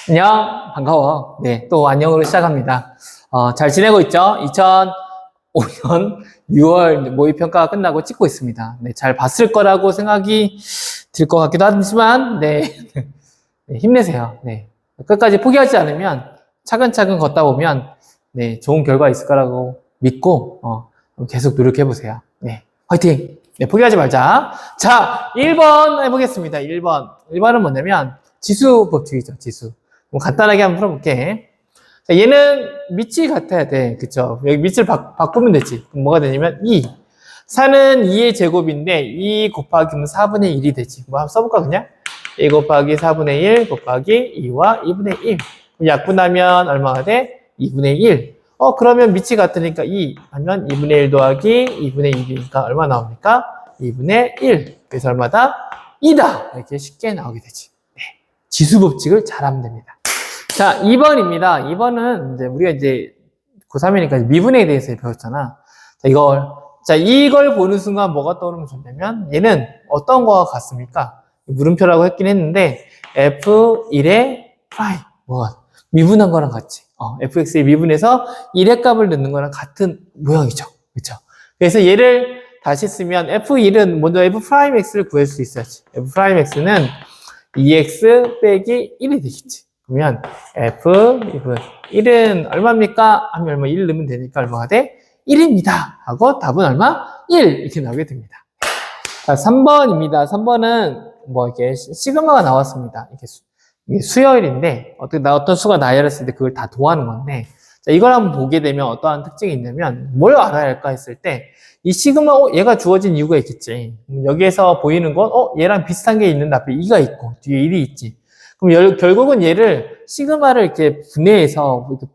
안녕, 반가워. 네, 또 안녕으로 시작합니다. 잘 지내고 있죠? 2005년 6월 모의평가가 끝나고 찍고 있습니다. 네, 잘 봤을 거라고 생각이 들 것 같기도 하지만, 네, 네, 힘내세요. 네, 끝까지 포기하지 않으면 차근차근 걷다 보면, 네, 좋은 결과 있을 거라고 믿고, 계속 노력해보세요. 네, 화이팅! 네, 포기하지 말자. 자, 1번 해보겠습니다. 1번. 1번은 뭐냐면, 지수 법칙이죠, 지수. 뭐 간단하게 한번 풀어볼게. 자, 얘는 밑이 같아야 돼. 그쵸? 여기 밑을 바꾸면 되지. 그럼 뭐가 되냐면 2. 4는 2의 제곱인데 2 곱하기 4분의 1이 되지. 뭐 한번 써볼까 그냥? 2 곱하기 4분의 1 곱하기 2와 2분의 1. 약분하면 얼마가 돼? 2분의 1. 그러면 밑이 같으니까 2 하면 2분의 1 더하기 2분의 1이니까 얼마 나옵니까? 2분의 1. 그래서 얼마다? 2다. 이렇게 쉽게 나오게 되지. 네. 지수 법칙을 잘하면 됩니다. 자, 2번입니다. 2번은 우리가 고3이니까 미분에 대해서 배웠잖아. 자, 이걸 보는 순간 뭐가 떠오르면 좋냐면, 얘는 어떤 거와 같습니까? 물음표라고 했긴 했는데, f1의 프라임. 미분한 거랑 같이. fx의 미분에서 1의 값을 넣는 거랑 같은 모양이죠. 그렇죠? 그래서 얘를 다시 쓰면, f1은 먼저 f'x를 구할 수 있어야지. f'x는 2x 빼기 1이 되겠지. 그러면 f 1은 얼마입니까? 하면 얼마 1 넣으면 되니까 얼마가 돼? 1입니다. 하고 답은 얼마? 1 이렇게 나오게 됩니다. 자, 3번입니다. 3번은 이렇게 시그마가 나왔습니다. 이게 수열인데 어떤 수가 나열했을 때 그걸 다 도하는 건데, 자, 이걸 한번 보게 되면 어떠한 특징이 있냐면 뭘 알아야 할까 했을 때 이 시그마 얘가 주어진 이유가 있겠지. 여기에서 보이는 건 얘랑 비슷한 게 있는데 앞에 2가 있고 뒤에 1이 있지. 그럼 결국은 얘를 시그마를 이렇게 분해해서 이렇게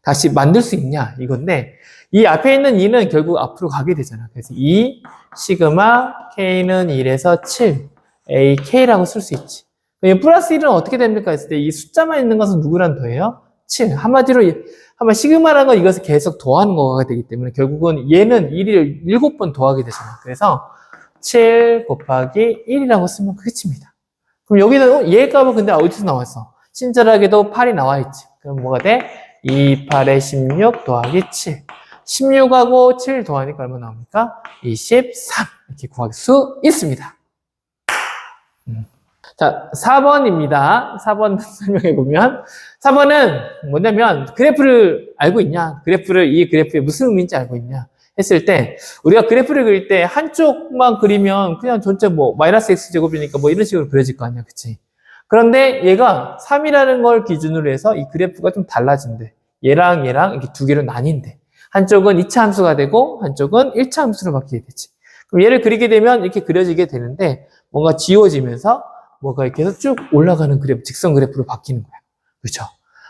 다시 만들 수 있냐 이건데, 이 앞에 있는 2는 결국 앞으로 가게 되잖아. 그래서 2 시그마 K는 1에서 7 AK라고 쓸 수 있지. 플러스 1은 어떻게 됩니까 했을 때 이 숫자만 있는 것은 누구랑 더해요? 7. 한마디로 시그마라는 건 이것을 계속 더하는 거가 되기 때문에 결국은 얘는 1을 7번 더하게 되잖아. 그래서 7 곱하기 1이라고 쓰면 끝입니다. 그럼 여기는 얘 값은 근데 어디서 나왔어? 친절하게도 8이 나와 있지. 그럼 뭐가 돼? 2, 8에 16 더하기 7. 16하고 7 더하니까 얼마 나옵니까? 23. 이렇게 구할 수 있습니다. 자, 4번입니다. 4번 설명해보면, 4번은 뭐냐면, 그래프를 알고 있냐? 이 그래프에 무슨 의미인지 알고 있냐? 했을 때, 우리가 그래프를 그릴 때 한쪽만 그리면 그냥 전체 마이너스 x제곱이니까 이런 식으로 그려질 거 아니야. 그치? 그런데 얘가 3이라는 걸 기준으로 해서 이 그래프가 좀 달라진대. 얘랑 이렇게 두 개로 나뉜대. 한쪽은 2차 함수가 되고, 한쪽은 1차 함수로 바뀌게 되지. 그럼 얘를 그리게 되면 이렇게 그려지게 되는데, 뭔가 지워지면서 뭐가 이렇게 해서 쭉 올라가는 그래프, 직선 그래프로 바뀌는 거야. 그렇죠?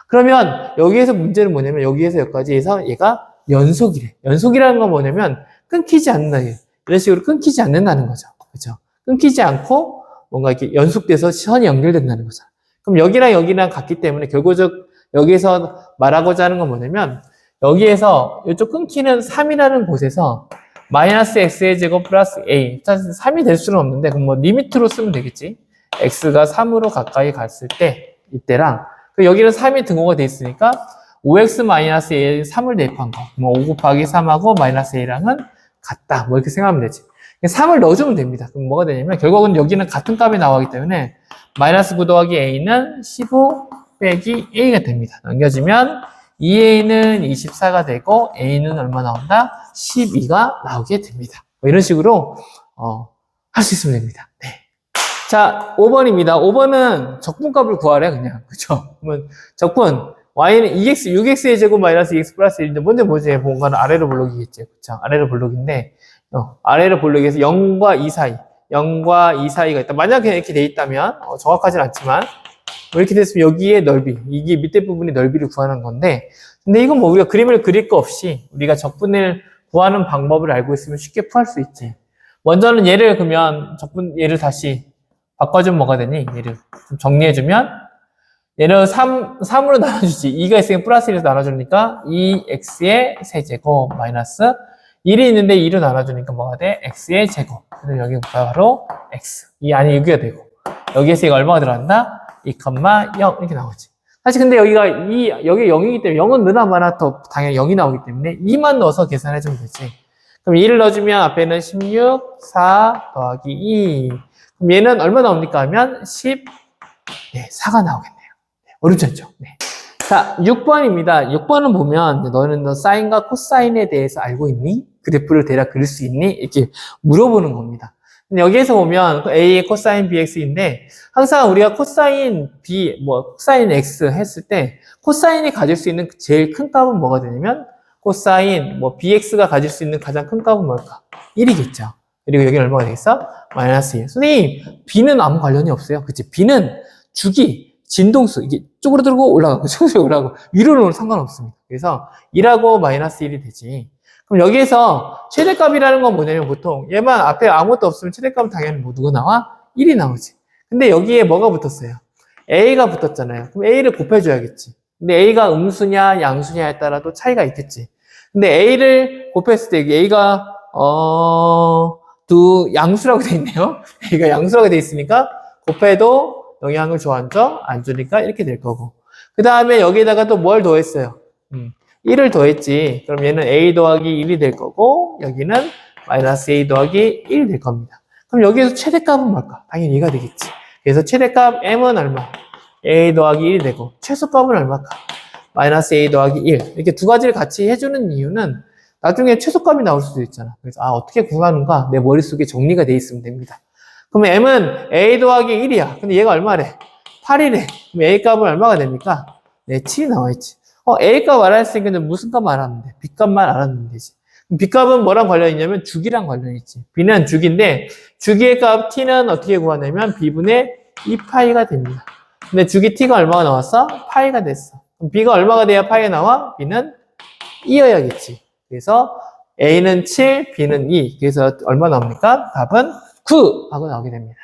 그러면 여기에서 문제는 뭐냐면 여기에서 여기까지 해서 얘가 연속이래. 연속이라는 건 뭐냐면 끊기지 않는다. 이런 식으로 끊기지 않는다는 거죠. 그렇죠? 끊기지 않고 뭔가 이렇게 연속돼서 선이 연결된다는 거죠. 그럼 여기랑 같기 때문에 결국적 여기에서 말하고자 하는 건 뭐냐면 여기에서 이쪽 끊기는 3이라는 곳에서 마이너스 x의 제곱 플러스 a. 3이 될 수는 없는데 그럼 리미트로 쓰면 되겠지. x가 3으로 가까이 갔을 때 이때랑 여기는 3이 등호가 돼 있으니까 5x-a에 3을 대입한 거 5 곱하기 3하고 마이너스 a랑은 같다 이렇게 생각하면 되지. 3을 넣어주면 됩니다. 그럼 뭐가 되냐면 결국은 여기는 같은 값이 나오기 때문에 마이너스 9 더하기 a는 15 빼기 a가 됩니다. 넘겨주면 2a는 24가 되고 a는 얼마 나온다? 12가 나오게 됩니다. 이런 식으로 할 수 있으면 됩니다. 네. 자, 5번입니다. 5번은 적분값을 구하래, 그냥. 그쵸? 그러면 적분, y는 2x, 6x의 제곱 마이너스 2x 플러스 1인데, 먼저 뭐지? 뭔가는 아래로 볼록이겠지. 그쵸? 아래로 볼록인데, 아래로 볼록에서 0과 2 사이, 0과 2 사이가 있다. 만약에 이렇게 돼 있다면, 정확하진 않지만, 이렇게 됐으면 여기에 넓이, 이게 밑에 부분의 넓이를 구하는 건데, 근데 이건 우리가 그림을 그릴 거 없이, 우리가 적분을 구하는 방법을 알고 있으면 쉽게 구할 수 있지. 먼저는 얘를 다시, 바꿔주면 뭐가 되니? 얘를 좀 정리해주면 얘를 3으로 나눠주지. 2가 있으면 플러스 1에서 나눠주니까 2x의 세제곱 마이너스 1이 있는데 2로 나눠주니까 뭐가 돼? x의 제곱. 그래서 여기 바로 x. 이 안에 6이가 되고 여기에서 이거 얼마가 들어간다? 2,0 이렇게 나오지. 사실 근데 여기가 여기 0이기 때문에 0은 느나 마나 더 당연히 0이 나오기 때문에 2만 넣어서 계산해주면 되지. 그럼 2를 넣어주면 앞에는 16, 4 더하기 2. 그럼 얘는 얼마 나옵니까? 하면 10, 네, 4가 나오겠네요. 네, 어렵지 않죠? 네. 자, 6번입니다. 6번은 보면 너는 너 사인과 코사인에 대해서 알고 있니? 그래프를 대략 그릴 수 있니? 이렇게 물어보는 겁니다. 근데 여기에서 보면 A의 코사인 BX인데 항상 우리가 코사인 B, 코사인 X 했을 때 코사인이 가질 수 있는 제일 큰 값은 뭐가 되냐면 코사인 BX가 가질 수 있는 가장 큰 값은 뭘까? 1이겠죠. 그리고 여기는 얼마가 되겠어? 마이너스 1. 선생님, B는 아무 관련이 없어요. 그치? B는 주기, 진동수, 이게 쪼그라들고 올라가고, 쪼그라들고 올라가고, 위로는 상관없습니다. 그래서 2하고 마이너스 1이 되지. 그럼 여기에서 최대값이라는 건 뭐냐면 보통 얘만 앞에 아무것도 없으면 최대값은 당연히 누가 나와? 1이 나오지. 근데 여기에 뭐가 붙었어요? A가 붙었잖아요. 그럼 A를 곱해줘야겠지. 근데 A가 음수냐 양수냐에 따라도 차이가 있겠지. 근데 A를 곱했을 때 A가 양수라고 돼 있네요. A가 양수라고 돼 있으니까 곱해도 영향을 줘 안 줘? 안 주니까 이렇게 될 거고. 그 다음에 여기에다가 또 뭘 더했어요? 1을 더했지. 그럼 얘는 A 더하기 1이 될 거고 여기는 마이너스 A 더하기 1이 될 겁니다. 그럼 여기에서 최대값은 뭘까? 당연히 얘가 되겠지. 그래서 최대값 M은 얼마? A 더하기 1이 되고 최소값은 얼마일까? 마이너스 A 더하기 1. 이렇게 두 가지를 같이 해주는 이유는 나중에 최소값이 나올 수도 있잖아. 그래서 어떻게 구하는가? 내 머릿속에 정리가 돼 있으면 됩니다. 그러면 M은 A 더하기 1이야. 근데 얘가 얼마래? 8이래. 그럼 A 값은 얼마가 됩니까? 네, 7이 나와있지. A 값 알았으니까 무슨 값 알았는데? B 값만 알았는데 되지. B 값은 뭐랑 관련이 있냐면 주기랑 관련이 있지. B는 주기인데 주기의 값 T는 어떻게 구하냐면 B분의 2파이가 됩니다. 근데 주기 T가 얼마가 나왔어? 파이가 됐어. 그럼 B가 얼마가 돼야 파이가 나와? B는 2여야겠지. 그래서 A는 7, B는 2. 그래서 얼마 나옵니까? 답은 9 하고 나오게 됩니다.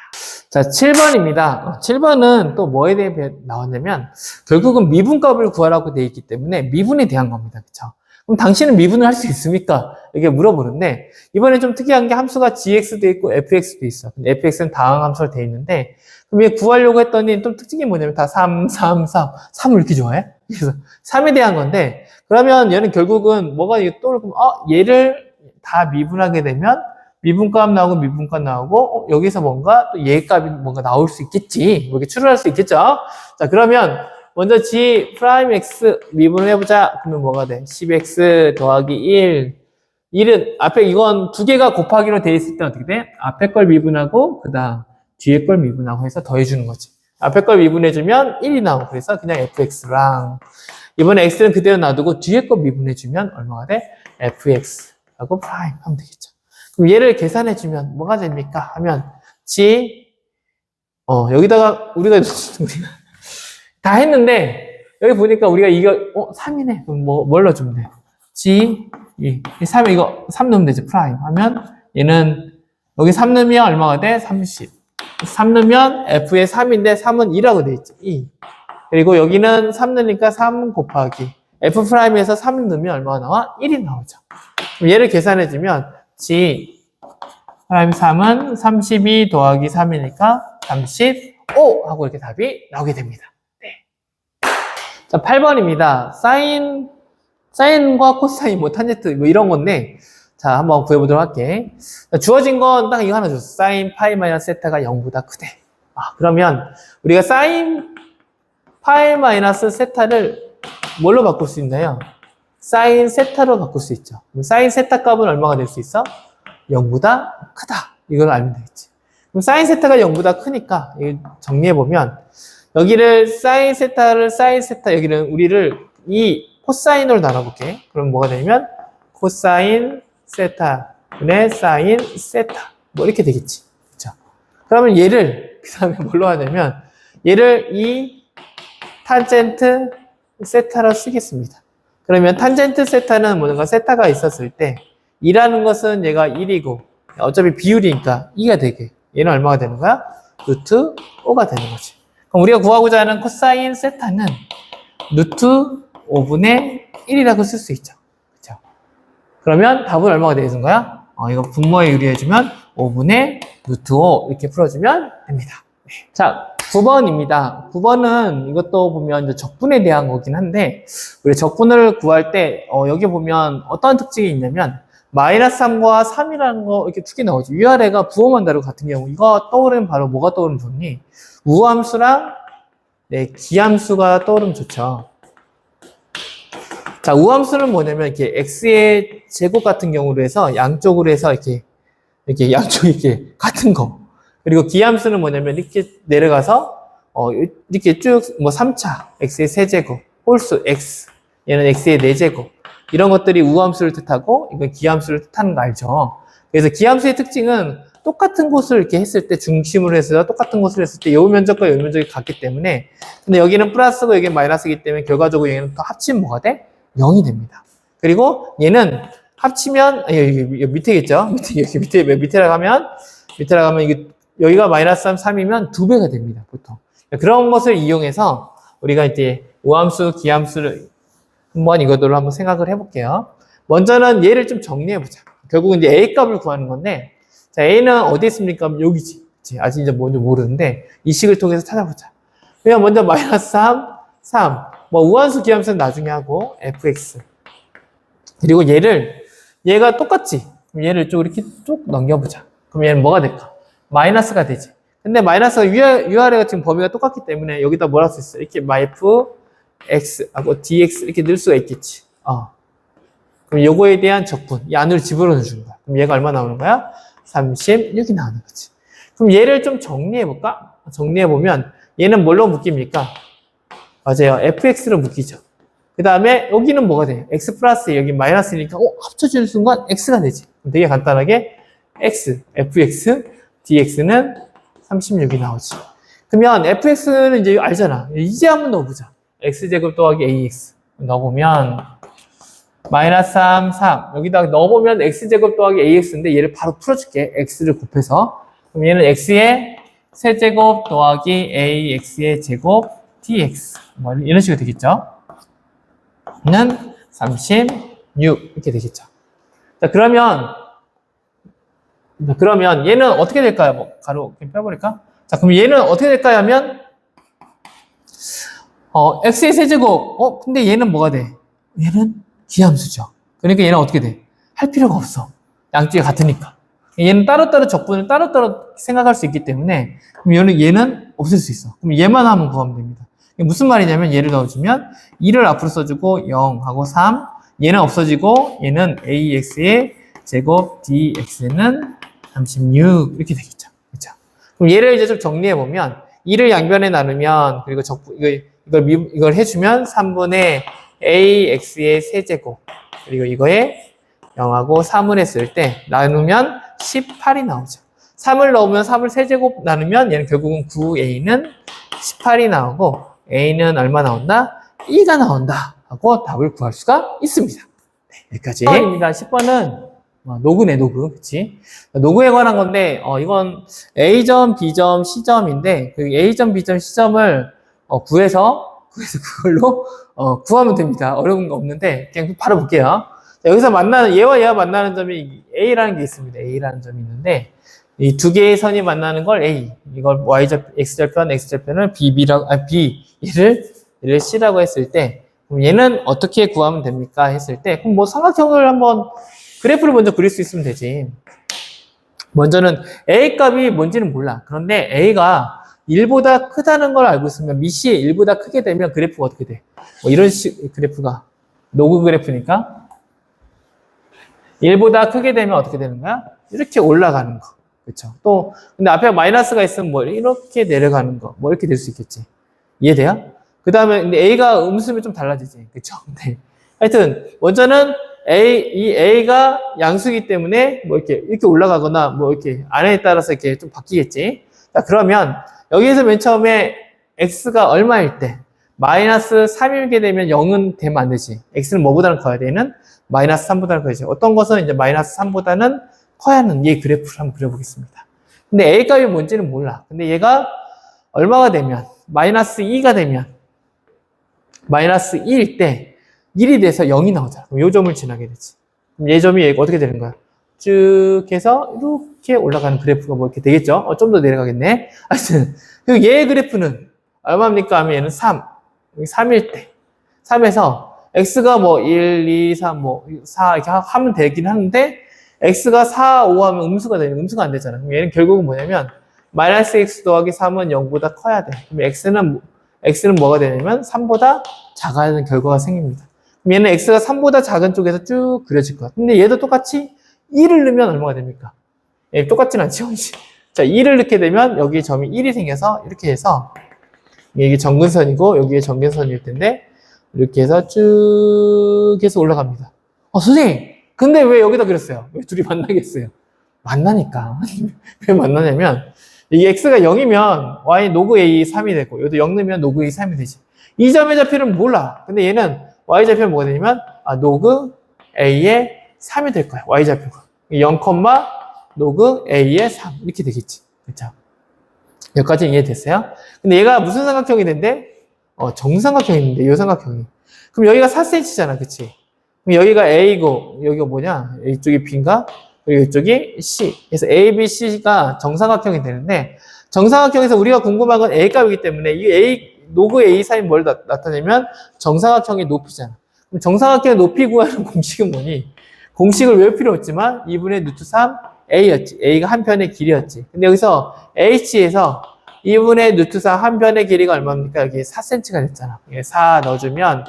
자, 7번입니다. 7번은 또 뭐에 대해 나왔냐면 결국은 미분값을 구하라고 되어 있기 때문에 미분에 대한 겁니다. 그쵸? 그럼 당신은 미분을 할 수 있습니까? 이렇게 물어보는데 이번에 좀 특이한 게 함수가 gx도 있고 fx도 있어. 근데 fx는 다항 함수로 되어 있는데 그럼 얘 구하려고 했더니 좀 특징이 뭐냐면 다 3, 3, 3. 3을 이렇게 좋아해? 그래서 3에 대한 건데 그러면 얘는 결국은 뭐가 떠오르면 얘를 다 미분하게 되면 미분값 나오고 미분값 나오고 여기서 뭔가 또 얘 값이 뭔가 나올 수 있겠지. 이렇게 추론할 수 있겠죠. 자, 그러면 먼저 g 프라임 x 미분을 해보자. 그러면 뭐가 돼? 10x 더하기 1. 1은 앞에 이건 두 개가 곱하기로 돼 있을 때 어떻게 돼? 앞에 걸 미분하고 그다음 뒤에 걸 미분하고 해서 더해주는 거지. 앞에 걸 미분해주면 1이 나오고 그래서 그냥 fx랑 이번에 x는 그대로 놔두고 뒤에 거 미분해주면 얼마가 돼? fx하고 프라임 하면 되겠죠. 그럼 얘를 계산해주면 뭐가 됩니까? 하면 g 여기다가 우리가 다 했는데 여기 보니까 우리가 이거 3이네. 그럼 뭘 넣어주면 돼? g 3 이거 3 넣으면 되지. 프라임 하면 얘는 여기 3 넣으면 얼마가 돼? 30. 3 넣으면 f의 3인데 3은 2라고 돼 있지. 2. 그리고 여기는 3 넣으니까 3 곱하기 f 프라임에서 3 넣으면 얼마가 나와? 1이 나오죠. 그럼 얘를 계산해주면 g 프라임 3은 32 더하기 3이니까 35 하고 이렇게 답이 나오게 됩니다. 네. 자, 8번입니다. 사인과 코사인, 탄젠트 이런 건데 자, 한번 구해보도록 할게. 주어진 건 딱 이거 하나 줬어. 사인 파이 마이너스 세타가 0보다 크대. 그러면 우리가 사인 파이 마이너스 세타를 뭘로 바꿀 수 있나요? 사인 세타로 바꿀 수 있죠. 그럼 사인 세타 값은 얼마가 될 수 있어? 0보다 크다. 이걸 알면 되겠지. 그럼 사인 세타가 0보다 크니까 이거 정리해보면 여기를 사인 세타 여기는 우리를 이 코사인으로 나눠볼게. 그럼 뭐가 되냐면 코사인 세타 분의 사인 세타 이렇게 되겠지. 그렇죠? 그러면 얘를 그 다음에 뭘로 하냐면 얘를 이 탄젠트 세타로 쓰겠습니다. 그러면 탄젠트 세타는 뭔가 세타가 있었을 때 2라는 것은 얘가 1이고 어차피 비율이니까 2가 되게 얘는 얼마가 되는 거야? 루트 5가 되는 거지. 그럼 우리가 구하고자 하는 코사인 세타는 루트 5분의 1이라고 쓸 수 있죠. 그렇죠? 그러면 답은 얼마가 되는 거야? 이거 분모에 유리해주면 5분의 루트 5 이렇게 풀어주면 됩니다. 네. 자, 9번입니다. 9번은 이것도 보면 이제 적분에 대한 거긴 한데, 우리 적분을 구할 때, 여기 보면 어떤 특징이 있냐면, 마이너스 3과 3이라는 거 이렇게 두 개 나오죠. 위아래가 부호만 다르고 같은 경우, 이거 떠오르면 바로 뭐가 떠오르면 좋니? 우함수랑, 네, 기함수가 떠오르면 좋죠. 자, 우함수는 뭐냐면, 이렇게 x의 제곱 같은 경우로 해서, 양쪽으로 해서 이렇게 양쪽이 이렇게 같은 거. 그리고 기함수는 뭐냐면 이렇게 내려가서 이렇게 쭉 뭐 3차 x의 세제곱 홀수 x 얘는 x의 4제곱 이런 것들이 우함수를 뜻하고 이건 기함수를 뜻하는 거 알죠? 그래서 기함수의 특징은 똑같은 곳을 이렇게 했을 때 중심으로 해서 똑같은 곳을 했을 때 요 면적과 요 면적이 같기 때문에 근데 여기는 플러스고 여기는 마이너스이기 때문에 결과적으로 얘는 또 합치면 뭐가 돼? 0이 됩니다. 그리고 얘는 합치면 여기 밑에겠죠? 밑에라고 하면 이게 여기가 마이너스 3이면 2배가 됩니다, 보통. 그런 것을 이용해서 우리가 이제 우함수, 기함수를 한번 이것들로 한번 생각을 해볼게요. 먼저는 얘를 좀 정리해보자. 결국은 이제 A 값을 구하는 건데, 자, A는 어디 있습니까? 여기지. 그치? 아직 이제 뭔지 모르는데, 이 식을 통해서 찾아보자. 그냥 먼저 마이너스 3. 뭐, 우함수, 기함수는 나중에 하고, fx. 그리고 얘가 똑같지? 그럼 얘를 쭉 이렇게 쭉 넘겨보자. 그럼 얘는 뭐가 될까? 마이너스가 되지. 근데 마이너스가 위아래가 지금 범위가 똑같기 때문에 여기다 뭘 할 수 있어? 이렇게 fx하고 dx 이렇게 넣을 수가 있겠지. 그럼 요거에 대한 적분, 이 안으로 집어넣어 주는 거야. 그럼 얘가 얼마 나오는 거야? 36이 나오는 거지. 그럼 얘를 좀 정리해볼까? 정리해보면 얘는 뭘로 묶입니까? 맞아요. fx로 묶이죠. 그 다음에 여기는 뭐가 돼? x 플러스 여기 마이너스니까 합쳐주는 순간 x가 되지. 되게 간단하게 fx, dx는 36이 나오지. 그러면 fx는 이제 알잖아. 이제 한번 넣어보자. x제곱 더하기 ax 넣어보면 마이너스 3. 여기다 넣어보면 x제곱 더하기 ax인데 얘를 바로 풀어줄게. x를 곱해서. 그럼 얘는 x의 세제곱 더하기 ax의 제곱 dx 뭐 이런 식으로 되겠죠. 는 36 이렇게 되겠죠. 자, 그러면 얘는 어떻게 될까요? 뭐 가로 펴버릴까? 자, 그럼 얘는 어떻게 될까요? 하면 x의 세제곱 근데 얘는 뭐가 돼? 얘는 기함수죠. 그러니까 얘는 어떻게 돼? 할 필요가 없어. 양쪽이 같으니까. 얘는 따로따로 적분을 따로따로 생각할 수 있기 때문에 그럼 얘는 없을 수 있어. 그럼 얘만 하면 구하면 됩니다. 무슨 말이냐면 얘를 넣어주면 2를 앞으로 써주고 0하고 3 얘는 없어지고 얘는 ax의 제곱 dx는 36 이렇게 되겠죠. 그렇죠? 그럼 얘를 이제 좀 정리해 보면 2를 양변에 나누면 그리고 이걸 해주면 3분의 ax의 세제곱 그리고 이거에 0하고 3을 했을 때 나누면 18이 나오죠. 3을 넣으면 3을 세제곱 나누면 얘는 결국은 9a는 18이 나오고 a는 얼마 나온다? 2가 나온다 하고 답을 구할 수가 있습니다. 네, 여기까지. 10번입니다. 10번은 노그네, 노그. 그치? 노그에 관한 건데, 이건 A점, B점, C점인데, 그 A점, B점, C점을 구해서 그걸로 구하면 됩니다. 어려운 거 없는데, 그냥 바로 볼게요. 자, 여기서 얘와 얘와 만나는 점이 A라는 게 있습니다. A라는 점이 있는데, 이 두 개의 선이 만나는 걸 A, 이걸 X절편, X절편을 얘를 C라고 했을 때, 그럼 얘는 어떻게 구하면 됩니까? 했을 때, 그럼 뭐 삼각형을 한번, 그래프를 먼저 그릴 수 있으면 되지. 먼저는 A 값이 뭔지는 몰라. 그런데 A가 1보다 크다는 걸 알고 있으면 밑이 1보다 크게 되면 그래프가 어떻게 돼? 뭐 이런 그래프가, 노그 그래프니까, 1보다 크게 되면 어떻게 되는 거야? 이렇게 올라가는 거. 그쵸? 또, 근데 앞에 마이너스가 있으면 뭐 이렇게 내려가는 거. 뭐 이렇게 될 수 있겠지. 이해돼요? 그 다음에, 근데 A가 음수면 좀 달라지지. 그쵸? 네. 하여튼, 먼저는 이 A가 양수이기 때문에 뭐 이렇게 올라가거나 뭐 이렇게 안에 따라서 이렇게 좀 바뀌겠지. 자, 그러면 여기에서 맨 처음에 X가 얼마일 때? 마이너스 3이게 되면 0은 되면 안 되지. X는 뭐보다는 커야 돼? 얘는 마이너스 3보다는 커야지. 어떤 것은 이제 마이너스 3보다는 커야 하는 얘 그래프를 한번 그려보겠습니다. 근데 A 값이 뭔지는 몰라. 근데 얘가 얼마가 되면, 마이너스 2가 되면, 마이너스 2일 때 1이 돼서 0이 나오잖아. 그럼 요 점을 지나게 되지. 그럼 얘 점이 어떻게 되는 거야? 쭉 해서 이렇게 올라가는 그래프가 뭐 이렇게 되겠죠? 좀 더 내려가겠네. 하여튼, 그리고 얘의 그래프는 얼마입니까? 하면 얘는 3. 여기 3일 때. 3에서 x가 뭐 1, 2, 3, 뭐 4 이렇게 하면 되긴 하는데 x가 4, 5 하면 음수가 되는 음수가 안 되잖아. 그럼 얘는 결국은 뭐냐면 마이너스 x 더하기 3은 0보다 커야 돼. 그럼 x는 뭐가 되냐면 3보다 작아야 하는 결과가 생깁니다. 그럼 얘는 x가 3보다 작은 쪽에서 쭉 그려질 거야. 근데 얘도 똑같이 1을 넣으면 얼마가 됩니까? 얘 똑같진 않죠. 자, 2를 넣게 되면 여기 점이 1이 생겨서 이렇게 해서 이게 정근선이고 여기에 정근선일 텐데 이렇게 해서 쭉 해서 올라갑니다. 선생님, 근데 왜 여기다 그렸어요? 왜 둘이 만나겠어요? 만나니까. 왜 만나냐면 이 x가 0이면 y 노그 a 3이 되고 여기도 0 넣으면 노그 a 3이 되지. 이 점의 좌표는 몰라. 근데 얘는 y 좌표는 뭐가 되냐면 노그 a의 3이 될 거야. y 좌표가 0, 노그 a의 3 이렇게 되겠지. 그렇죠? 여기까지 이해됐어요? 근데 얘가 무슨 삼각형이 된대? 정삼각형이 있는데 이 삼각형이. 그럼 여기가 4cm잖아, 그치? 그럼 여기가 a고 여기가 뭐냐? 이쪽이 b인가? 그리고 이쪽이 c. 그래서 a, b, c가 정삼각형이 되는데 정삼각형에서 우리가 궁금한 건 a 값이기 때문에 이 a 노그 a 사인 뭘 나타내면 정삼각형의 높이잖아. 그럼 정삼각형의 높이 구하는 공식은 뭐니? 공식을 외울 필요 없지만 2분의 루트 3 a였지. a가 한 편의 길이였지. 근데 여기서 h에서 2분의 루트 4 한 편의 길이가 얼마입니까? 여기 4cm가 됐잖아. 4 넣어주면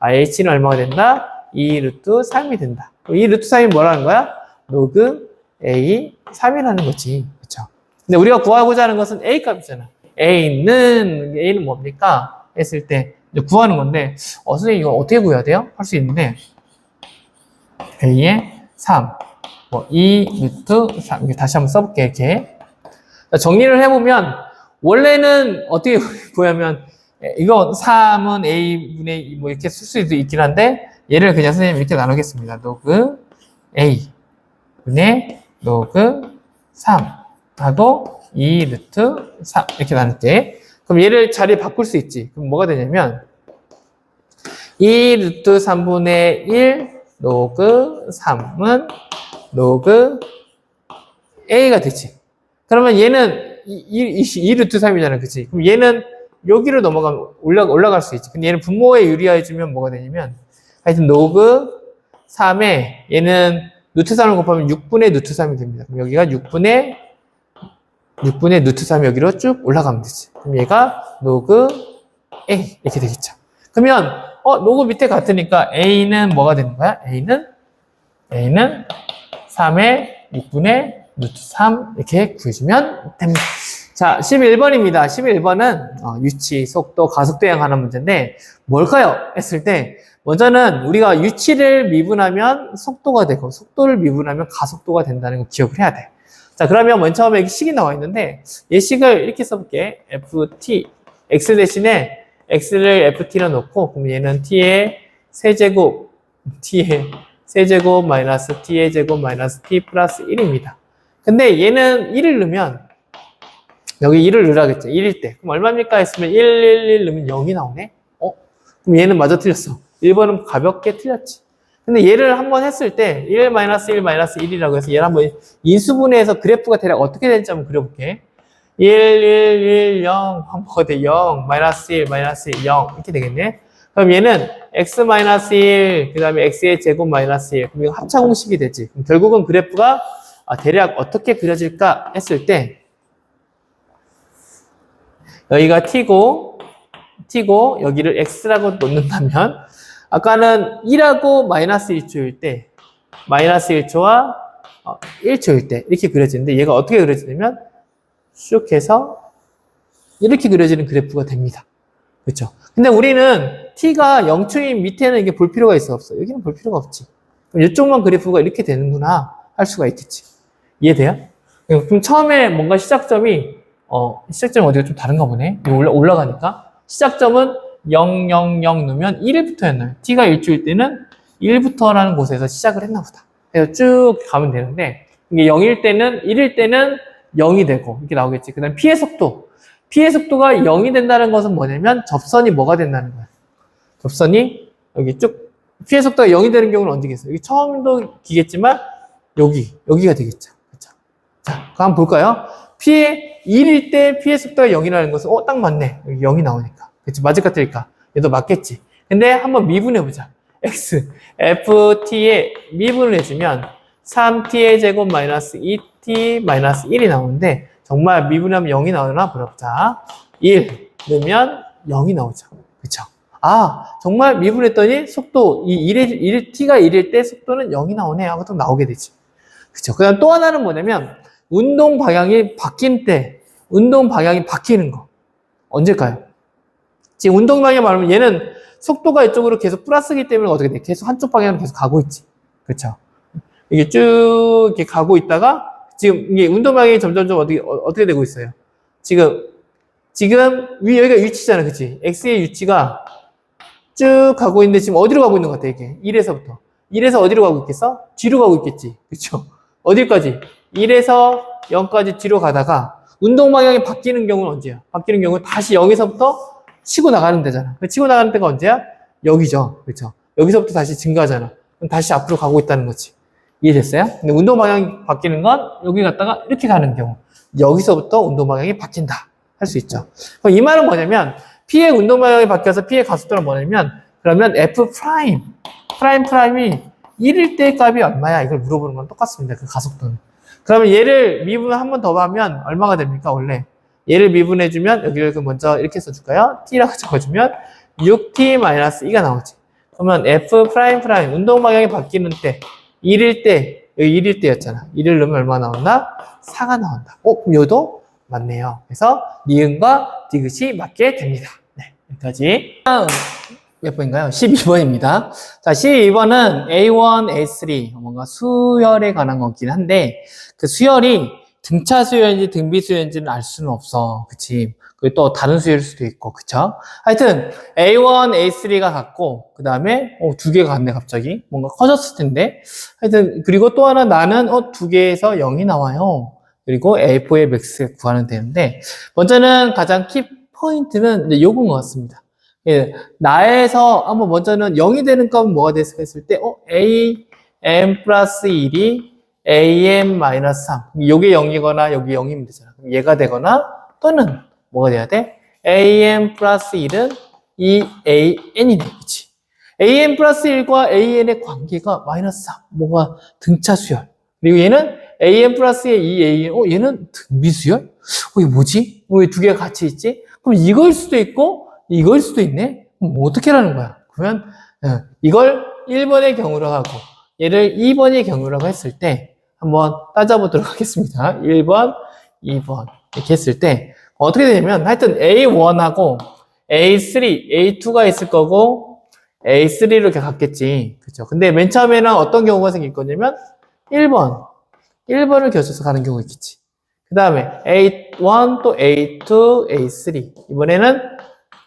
h는 얼마가 된다? 2 루트 3이 된다. 이 루트 3이 뭐라는 거야? 로그 a 3이라는 거지. 그렇죠? 근데 우리가 구하고자 하는 것은 a 값이잖아. a는 뭡니까? 했을 때 구하는 건데 선생님 이거 어떻게 구해야 돼요? 할 수 있는데 a의 3 2 루트 3 다시 한번 써볼게. 이렇게 정리를 해보면 원래는 어떻게 구하면 이거 3은 a분의 뭐 이렇게 쓸 수도 있긴 한데 얘를 그냥 선생님 이렇게 나누겠습니다. 로그 a 분의 로그 3 하고 2 루트 3 이렇게 나눌게. 그럼 얘를 자리 바꿀 수 있지. 그럼 뭐가 되냐면 2 루트 3분의 1 로그 3은 로그 a가 되지. 그러면 얘는 2 루트 3이잖아. 그치? 그럼 얘는 여기로 넘어가면 올라갈 수 있지. 근데 얘는 분모에 유리해주면 뭐가 되냐면 하여튼 로그 3에 얘는 루트 3을 곱하면 6분의 루트 3이 됩니다. 그럼 여기가 6분의 루트 3이 여기로 쭉 올라가면 되지. 그럼 얘가 로그 a 이렇게 되겠죠. 그러면 로그 밑에 같으니까 a는 뭐가 되는 거야? a는 3의 6분의 루트 3 이렇게 구해주면 됩니다. 자, 11번입니다. 11번은 유치, 속도, 가속 도형하는 문제인데 뭘까요? 했을 때 먼저는 우리가 유치를 미분하면 속도가 되고 속도를 미분하면 가속도가 된다는 거 기억을 해야 돼. 자, 그러면 맨 처음에 여기 식이 나와 있는데 이 식을 이렇게 써볼게. ft, x 대신에 x를 ft로 놓고 그럼 얘는 t의 세제곱 마이너스 t의 제곱 마이너스 t 플러스 1입니다. 근데 얘는 1을 넣으면 여기 1을 넣으라겠죠. 1일 때. 그럼 얼마입니까? 했으면 1 넣으면 0이 나오네? 그럼 얘는 마저 틀렸어. 1번은 가볍게 틀렸지. 근데 얘를 한번 했을 때 1 마이너스 1이라고 해서 얘를 한번 인수분해해서 그래프가 대략 어떻게 되는지 한번 그려볼게. 0 한번 돼. 0 마이너스 1 0 이렇게 되겠네. 그럼 얘는 x 마이너스 1 그 다음에 x의 제곱 마이너스 1 그럼 이거 합차공식이 되지. 그럼 결국은 그래프가 대략 어떻게 그려질까 했을 때 여기가 t고 여기를 x라고 놓는다면 아까는 1하고 마이너스 1초일 때 마이너스 1초와 1초일 때 이렇게 그려지는데 얘가 어떻게 그려지냐면 쭉 해서 이렇게 그려지는 그래프가 됩니다. 그렇죠? 근데 우리는 t가 0초인 밑에는 이게 볼 필요가 있어 없어? 여기는 볼 필요가 없지. 그럼 이쪽만 그래프가 이렇게 되는구나 할 수가 있겠지. 이해돼요? 그럼 처음에 뭔가 시작점이 어디가 좀 다른가 보네. 올라가니까 시작점은 0, 0, 0 넣으면 1부터였나요? t가 1초일 때는 1부터라는 곳에서 시작을 했나 보다. 그래서 쭉 가면 되는데 이게 0일 때는 1일 때는 0이 되고 이렇게 나오겠지. 그 다음 피의 속도가 0이 된다는 것은 뭐냐면 접선이 뭐가 된다는 거야. 접선이 여기 쭉 피의 속도가 0이 되는 경우는 언제겠어요? 여기 처음도 기겠지만 여기가 되겠죠. 그렇죠? 자, 그럼 한번 볼까요? P의 1일 때 P의 속도가 0이라는 것은 딱 맞네. 여기 0이 나오니까. 그치? 맞을까 틀릴까? 얘도 맞겠지. 근데 한번 미분해보자. X, FT에 미분을 해주면 3T의 제곱 마이너스 2T 마이너스 1이 나오는데 정말 미분하면 0이 나오나 보자. 1 넣으면 0이 나오죠. 그쵸? 아, 정말 미분했더니 속도, T가 1일 때 속도는 0이 나오네 하고 또 나오게 되지. 그쵸? 그 다음 또 하나는 뭐냐면 운동 방향이 바뀐 때, 운동 방향이 바뀌는 거. 언제일까요? 지금 운동 방향 말하면 얘는 속도가 이쪽으로 계속 플러스이기 때문에 어떻게 돼? 계속 한쪽 방향으로 계속 가고 있지. 그렇죠? 이게 쭉 이렇게 가고 있다가 지금 이게 운동 방향이 점점점 어떻게 되고 있어요? 지금 여기가 위치잖아, 그치? X의 위치가 쭉 가고 있는데 지금 어디로 가고 있는 것 같아, 이게? 1에서부터. 1에서 어디로 가고 있겠어? 뒤로 가고 있겠지. 그쵸? 어디까지? 1에서 0까지 뒤로 가다가 운동 방향이 바뀌는 경우는 언제야? 바뀌는 경우는 다시 0에서부터 치고 나가는 데잖아. 치고 나가는 데가 언제야? 여기죠. 그렇죠? 여기서부터 다시 증가하잖아. 그럼 다시 앞으로 가고 있다는 거지. 이해됐어요? 근데 운동 방향이 바뀌는 건 여기 갔다가 이렇게 가는 경우. 여기서부터 운동 방향이 바뀐다. 할 수 있죠. 그럼 이 말은 뭐냐면 P의 운동 방향이 바뀌어서 P의 가속도는 뭐냐면 그러면 F 프라임이 1일 때 값이 얼마야? 이걸 물어보는 건 똑같습니다. 그 가속도는. 그러면 얘를 미분 한 번 더 하면 얼마가 됩니까? 원래 얘를 미분해주면 여기를 먼저 이렇게 써줄까요? T라고 적어주면 6T-2가 나오지. 그러면 F 프라임 운동 방향이 바뀌는 때 1일 때 여기 1일 때였잖아. 1을 넣으면 얼마 나온다? 4가 나온다. 그럼 여기도 맞네요. 그래서 니은과 디귿이 맞게 됩니다. 네, 여기까지. 다음 몇 번인가요? 12번입니다. 자, 12번은 A1, A3 뭔가 수열에 관한 거긴 한데 그 수열이 등차 수열인지 등비 수열인지는 알 수는 없어. 그치? 그리고 또 다른 수열일 수도 있고, 그쵸? 하여튼 A1, A3가 같고 그 다음에 두 개가 같네 갑자기. 뭔가 커졌을 텐데. 하여튼 그리고 또 하나 나는 두 개에서 0이 나와요. 그리고 A4의 맥스가 구하면 되는데 먼저는 가장 키 포인트는 이제 요건 것 같습니다. 예, 나에서 한번 먼저는 0이 되는 값은 뭐가 됐을까 했을 때 AM 플러스 1이 AM 마이너스 3 요게 0이거나 여기 0이면 되잖아. 그럼 얘가 되거나 또는 뭐가 돼야 돼? AM 플러스 1은 이 AN이네. 그치? AM 플러스 1과 AN의 관계가 마이너스 3 뭐가 등차 수열. 그리고 얘는 AM 플러스의 이 AN 얘는 등비 수열? 이게 뭐지? 왜 두 개가 같이 있지? 그럼 이거일 수도 있고 이거일 수도 있네? 그럼 어떻게 하라는 거야? 그러면 이걸 1번의 경우로 하고 얘를 2번의 경우라고 했을 때 한번 따져보도록 하겠습니다. 1번, 2번 이렇게 했을 때 어떻게 되냐면 하여튼 A1하고 A3, A2가 있을 거고 A3로 이렇게 갔겠지. 그렇죠? 근데 맨 처음에는 어떤 경우가 생길 거냐면 1번을 겨쳐서 가는 경우가 있겠지. 그 다음에 A1 또 A2, A3 이번에는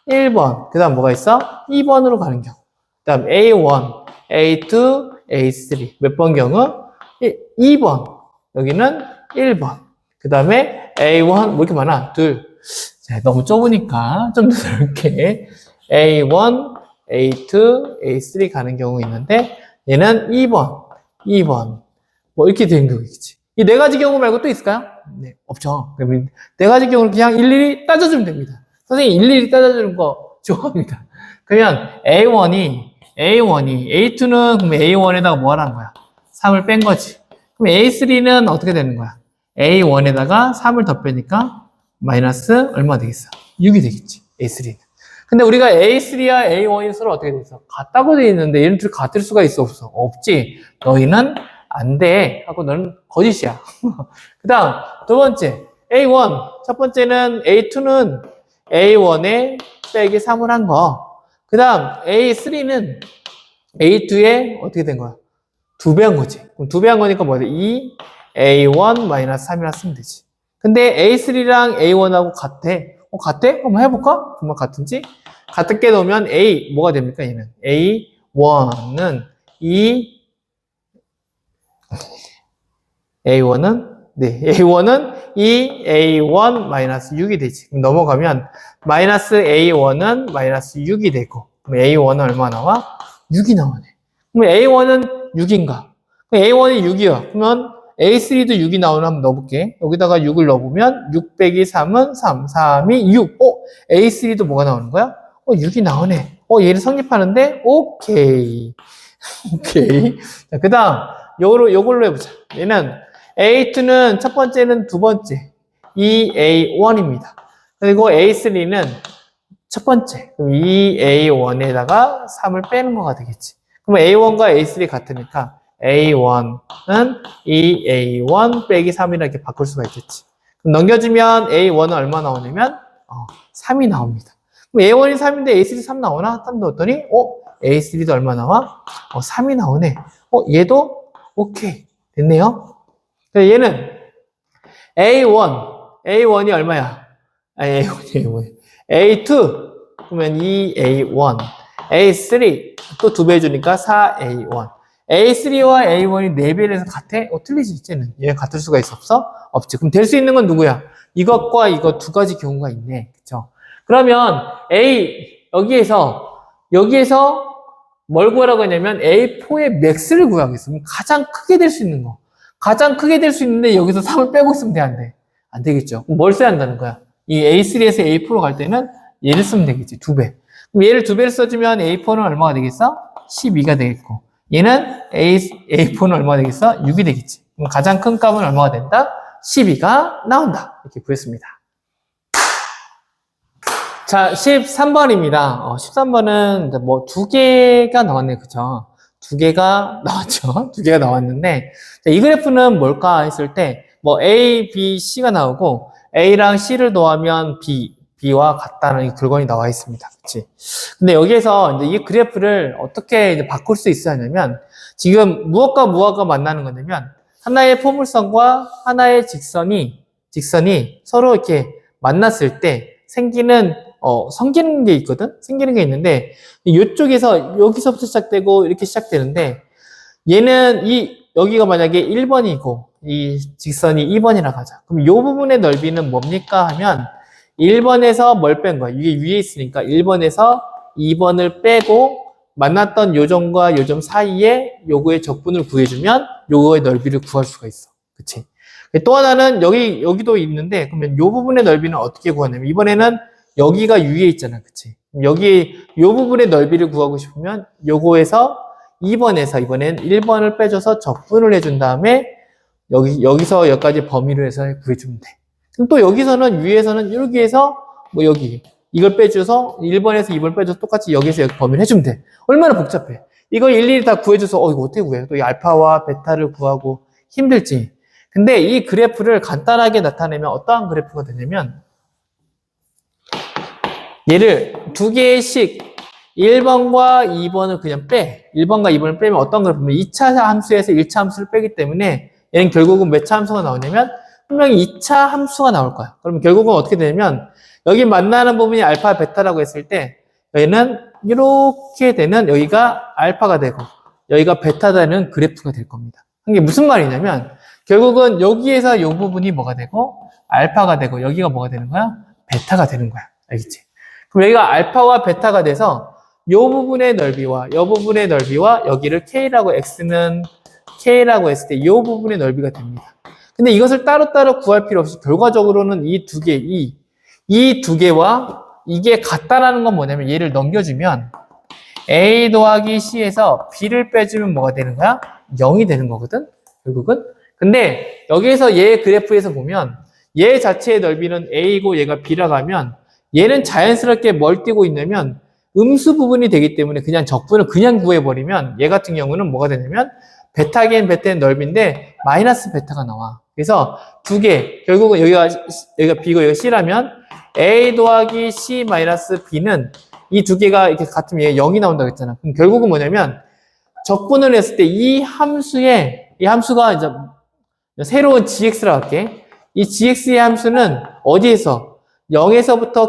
1번 그 다음 뭐가 있어? 2번으로 가는 경우 그 다음 A1, A2, A3 몇 번 경우? 2번 여기는 1번 그 다음에 A1 뭐 이렇게 많아? 둘 자, 너무 좁으니까 좀 더 넓게 A1, A2, A3 가는 경우 있는데 얘는 2번 뭐 이렇게 되는 경우겠지. 이 네 가지 경우 말고 또 있을까요? 네, 없죠. 그러면 네 가지 경우는 그냥 일일이 따져주면 됩니다. 선생님 일일이 따져주는 거 좋아합니다. 그러면 A1이 A2는 그럼 A1에다가 뭐 하라는 거야? 3을 뺀 거지. 그럼 A3는 어떻게 되는 거야? A1에다가 3을 더 빼니까 마이너스 얼마 되겠어? 6이 되겠지. A3는. 근데 우리가 A3와 A1이 서로 어떻게 돼 있어? 같다고 돼 있는데 얘는 둘이 같을 수가 있어 없어? 없지. 너희는 안 돼. 하고 너는 거짓이야. 그 다음 두 번째 A1 첫 번째는 A2는 A1에 빼기 3을 한 거. 그 다음 A3는 A2에 어떻게 된 거야? 2배 한 거지. 그럼 2배 한 거니까 뭐야? 2 A1 마이너스 3이라 쓰면 되지. 근데 A3랑 A1하고 같아. 같아? 한번 해볼까? 정말 같은지? 같게 놓으면 A 뭐가 됩니까? 얘는 A1은 A1은 2A1 마이너스 6이 되지. 그럼 넘어가면 마이너스 A1은 마이너스 6이 되고 그럼 A1은 얼마 나와? 6이 나오네. 그럼 A1은 6인가? 그럼 A1이 6이야. 그러면 A3도 6이 나오나 한번 넣어볼게. 여기다가 6을 넣어보면 6 빼기 3은 3, 3이 6. A3도 뭐가 나오는 거야? 6이 나오네. 얘는 성립하는데? 오케이. 오케이. 자, 그 다음, 요걸로 해보자. 얘는 A2는 첫 번째는 두 번째. EA1입니다. 그리고 A3는 첫 번째. 그럼 EA1에다가 3을 빼는 거가 되겠지. 그럼 A1과 A3 같으니까 A1은 EA1 빼기 3이라 이렇게 바꿀 수가 있겠지. 그럼 넘겨주면 A1은 얼마 나오냐면 3이 나옵니다. 그럼 A1이 3인데 A3 3 나오나? 3 넣었더니 A3도 얼마 나와? 3이 나오네. 얘도 오케이. 됐네요. 얘는 A1이 얼마야? A2 그러면 2A1 A3 또 2배 해주니까 4A1 A3와 A1이 4배에서 같아? 틀리지 이제는. 얘 같을 수가 있어 없어? 없지. 그럼 될 수 있는 건 누구야? 이것과 이거 두 가지 경우가 있네. 그쵸? 그러면 여기에서 뭘 구하라고 했냐면 A4의 맥스를 구하겠어. 가장 크게 될 수 있는 거. 가장 크게 될 수 있는데 여기서 3을 빼고 있으면 돼, 안 돼? 안 되겠죠. 그럼 뭘 써야 한다는 거야? 이 A3에서 A4로 갈 때는 얘를 쓰면 되겠지. 2배. 그럼 얘를 2배를 써주면 A4는 얼마가 되겠어? 12가 되겠고. 얘는 A4는 얼마가 되겠어? 6이 되겠지. 그럼 가장 큰 값은 얼마가 된다? 12가 나온다. 이렇게 구했습니다. 자, 13번입니다. 13번은 뭐 2개가 나왔네. 그쵸? 2개가 나왔죠. 2개가 나왔는데, 자, 이 그래프는 뭘까 했을 때, 뭐 A, B, C가 나오고, A랑 C를 더하면 B와 같다는 이 글건이 나와 있습니다. 그치? 근데 여기에서 이제 이 그래프를 어떻게 이제 바꿀 수 있어야 하냐면, 지금 무엇과 무엇가 만나는 거냐면, 하나의 포물선과 하나의 직선이 서로 이렇게 만났을 때 생기는 게 있거든? 생기는 게 있는데, 여기서부터 시작되고, 이렇게 시작되는데, 얘는 여기가 만약에 1번이고, 이 직선이 2번이라 하자. 그럼 이 부분의 넓이는 뭡니까? 하면, 1번에서 뭘 뺀 거야? 이게 위에 있으니까 1번에서 2번을 빼고, 만났던 요점과 요점 사이에 요거의 적분을 구해주면, 요거의 넓이를 구할 수가 있어. 그치? 또 하나는 여기도 있는데, 그러면 요 부분의 넓이는 어떻게 구하냐면, 이번에는 여기가 위에 있잖아. 그치? 요 부분의 넓이를 구하고 싶으면 요거에서 2번에서 이번엔 1번을 빼줘서 적분을 해준 다음에 여기서 여기까지 범위로 해서 구해주면 돼. 그럼 또 여기서는 위에서는 여기에서 뭐 이걸 빼줘서 1번에서 2번 빼줘서 똑같이 여기서 여기 범위를 해주면 돼. 얼마나 복잡해. 이거 일일이 다 구해줘서 이거 어떻게 구해? 또 이 알파와 베타를 구하고 힘들지. 근데 이 그래프를 간단하게 나타내면 어떠한 그래프가 되냐면 얘를 2개씩 1번과 2번을 그냥 빼. 1번과 2번을 빼면 어떤 걸 보면 2차 함수에서 1차 함수를 빼기 때문에 얘는 결국은 몇 차 함수가 나오냐면 분명히 2차 함수가 나올 거야. 그러면 결국은 어떻게 되냐면 여기 만나는 부분이 알파, 베타라고 했을 때 얘는 이렇게 되는 여기가 알파가 되고 여기가 베타 되는 그래프가 될 겁니다. 이게 무슨 말이냐면 결국은 여기에서 이 부분이 뭐가 되고 알파가 되고 여기가 뭐가 되는 거야? 베타가 되는 거야. 알겠지? 그럼 여기가 알파와 베타가 돼서 이 부분의 넓이와 이 부분의 넓이와 여기를 K라고 X는 K라고 했을 때 이 부분의 넓이가 됩니다. 근데 이것을 따로따로 구할 필요 없이 결과적으로는 이 두 개와 이게 같다라는 건 뭐냐면 얘를 넘겨주면 A 더하기 C에서 B를 빼주면 뭐가 되는 거야? 0이 되는 거거든? 결국은. 근데 여기에서 얘 그래프에서 보면 얘 자체의 넓이는 A이고 얘가 B라고 하면 얘는 자연스럽게 뭘 띄고 있냐면 음수 부분이 되기 때문에 그냥 적분을 그냥 구해버리면 얘 같은 경우는 뭐가 되냐면 베타긴 베타의 넓이인데 마이너스 베타가 나와. 그래서 두 개, 결국은 여기가 B고 여기가 C라면 A 더하기 C 마이너스 B는 이 두 개가 이렇게 같으면 얘 0이 나온다고 했잖아. 그럼 결국은 뭐냐면 적분을 했을 때 이 함수가 이제 새로운 gx라고 할게. 이 gx의 함수는 어디에서? 0에서부터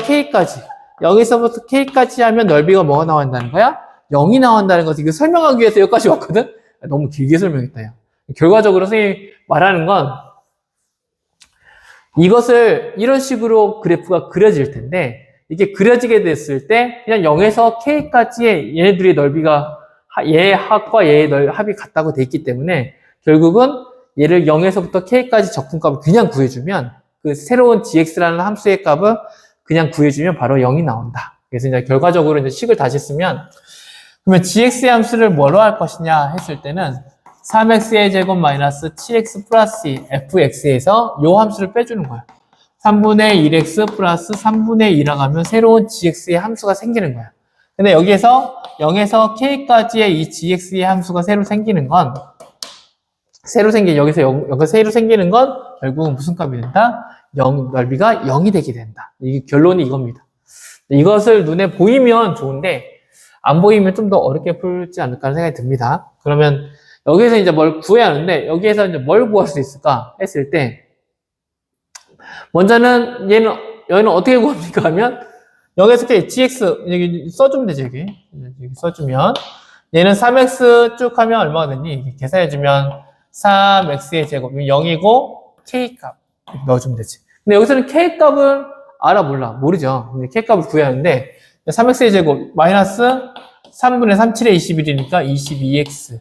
k까지 하면 넓이가 뭐가 나온다는 거야? 0이 나온다는 거지. 이거 설명하기 위해서 여기까지 왔거든? 너무 길게 설명했다, 야. 결과적으로 선생님이 말하는 건 이것을 이런 식으로 그래프가 그려질 텐데 이게 그려지게 됐을 때 그냥 0에서 k까지의 얘네들의 넓이가 얘의 합과 얘의 합이 같다고 돼 있기 때문에 결국은 얘를 0에서부터 k까지 적분값을 그냥 구해주면 그 새로운 gx라는 함수의 값을 그냥 구해주면 바로 0이 나온다. 그래서 이제 결과적으로 이제 식을 다시 쓰면 그러면 gx의 함수를 뭐로 할 것이냐 했을 때는 3x의 제곱 마이너스 7x 플러스 fx에서 요 함수를 빼주는 거야. 3분의 1x 플러스 3분의 2라고 하면 새로운 gx의 함수가 생기는 거야. 근데 여기에서 0에서 k까지의 이 gx의 함수가 새로 생기는 건 여기서 새로 생기는 건 결국은 무슨 값이 된다? 넓이가 0이 되게 된다. 이 결론이 이겁니다. 이것을 눈에 보이면 좋은데 안 보이면 좀 더 어렵게 풀지 않을까 하는 생각이 듭니다. 그러면 여기서 이제 뭘 구해야 하는데 여기에서 이제 뭘 구할 수 있을까 했을 때 먼저는 여기는 어떻게 구합니까 하면 여기서 gx 여기 써주면 되죠. 여기 써주면 얘는 3x 쭉 하면 얼마가 되니? 계산해주면 3x의 제곱 0이고 k값 넣어주면 되지. 근데 여기서는 k값을 알아 몰라 모르죠. 근데 k값을 구해야 하는데 3x의 제곱 마이너스 3분의 37의 21이니까 22x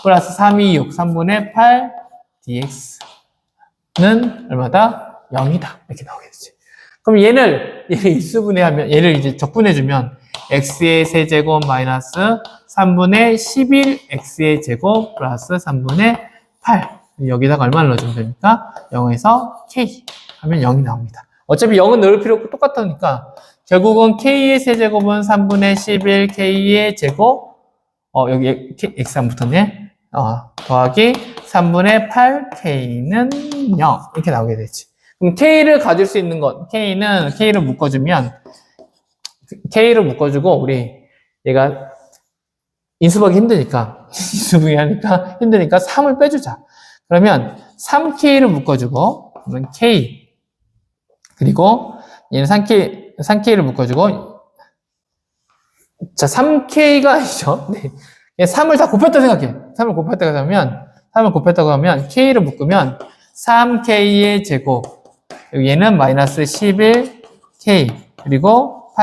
플러스 326 3분의 8 dx는 얼마다? 0이다. 이렇게 나오게 되지. 그럼 얘를 일수분해하면 얘를 이제 적분해주면 x의 세제곱 마이너스 3분의 11x의 제곱 플러스 3분의 8 여기다가 얼마를 넣어주면 됩니까? 0에서 k 하면 0이 나옵니다. 어차피 0은 넣을 필요 없고 똑같으니까 결국은 k의 세제곱은 3분의 11k의 제곱 여기 x 안 붙었네. 더하기 3분의 8k는 0 이렇게 나오게 되지. 그럼 k를 가질 수 있는 것 k를 묶어주면 k를 묶어주고 우리 얘가 인수하기 힘드니까 인수분해 하니까 힘드니까 3을 빼주자. 그러면 3k를 묶어주고 그러면 k 그리고 얘는 3k를 묶어주고 자 3k가 아니죠. 네. 3을 다 곱했다 생각해. 3을 곱했다고 하면 k를 묶으면 3k의 제곱 얘는 마이너스 11k 그리고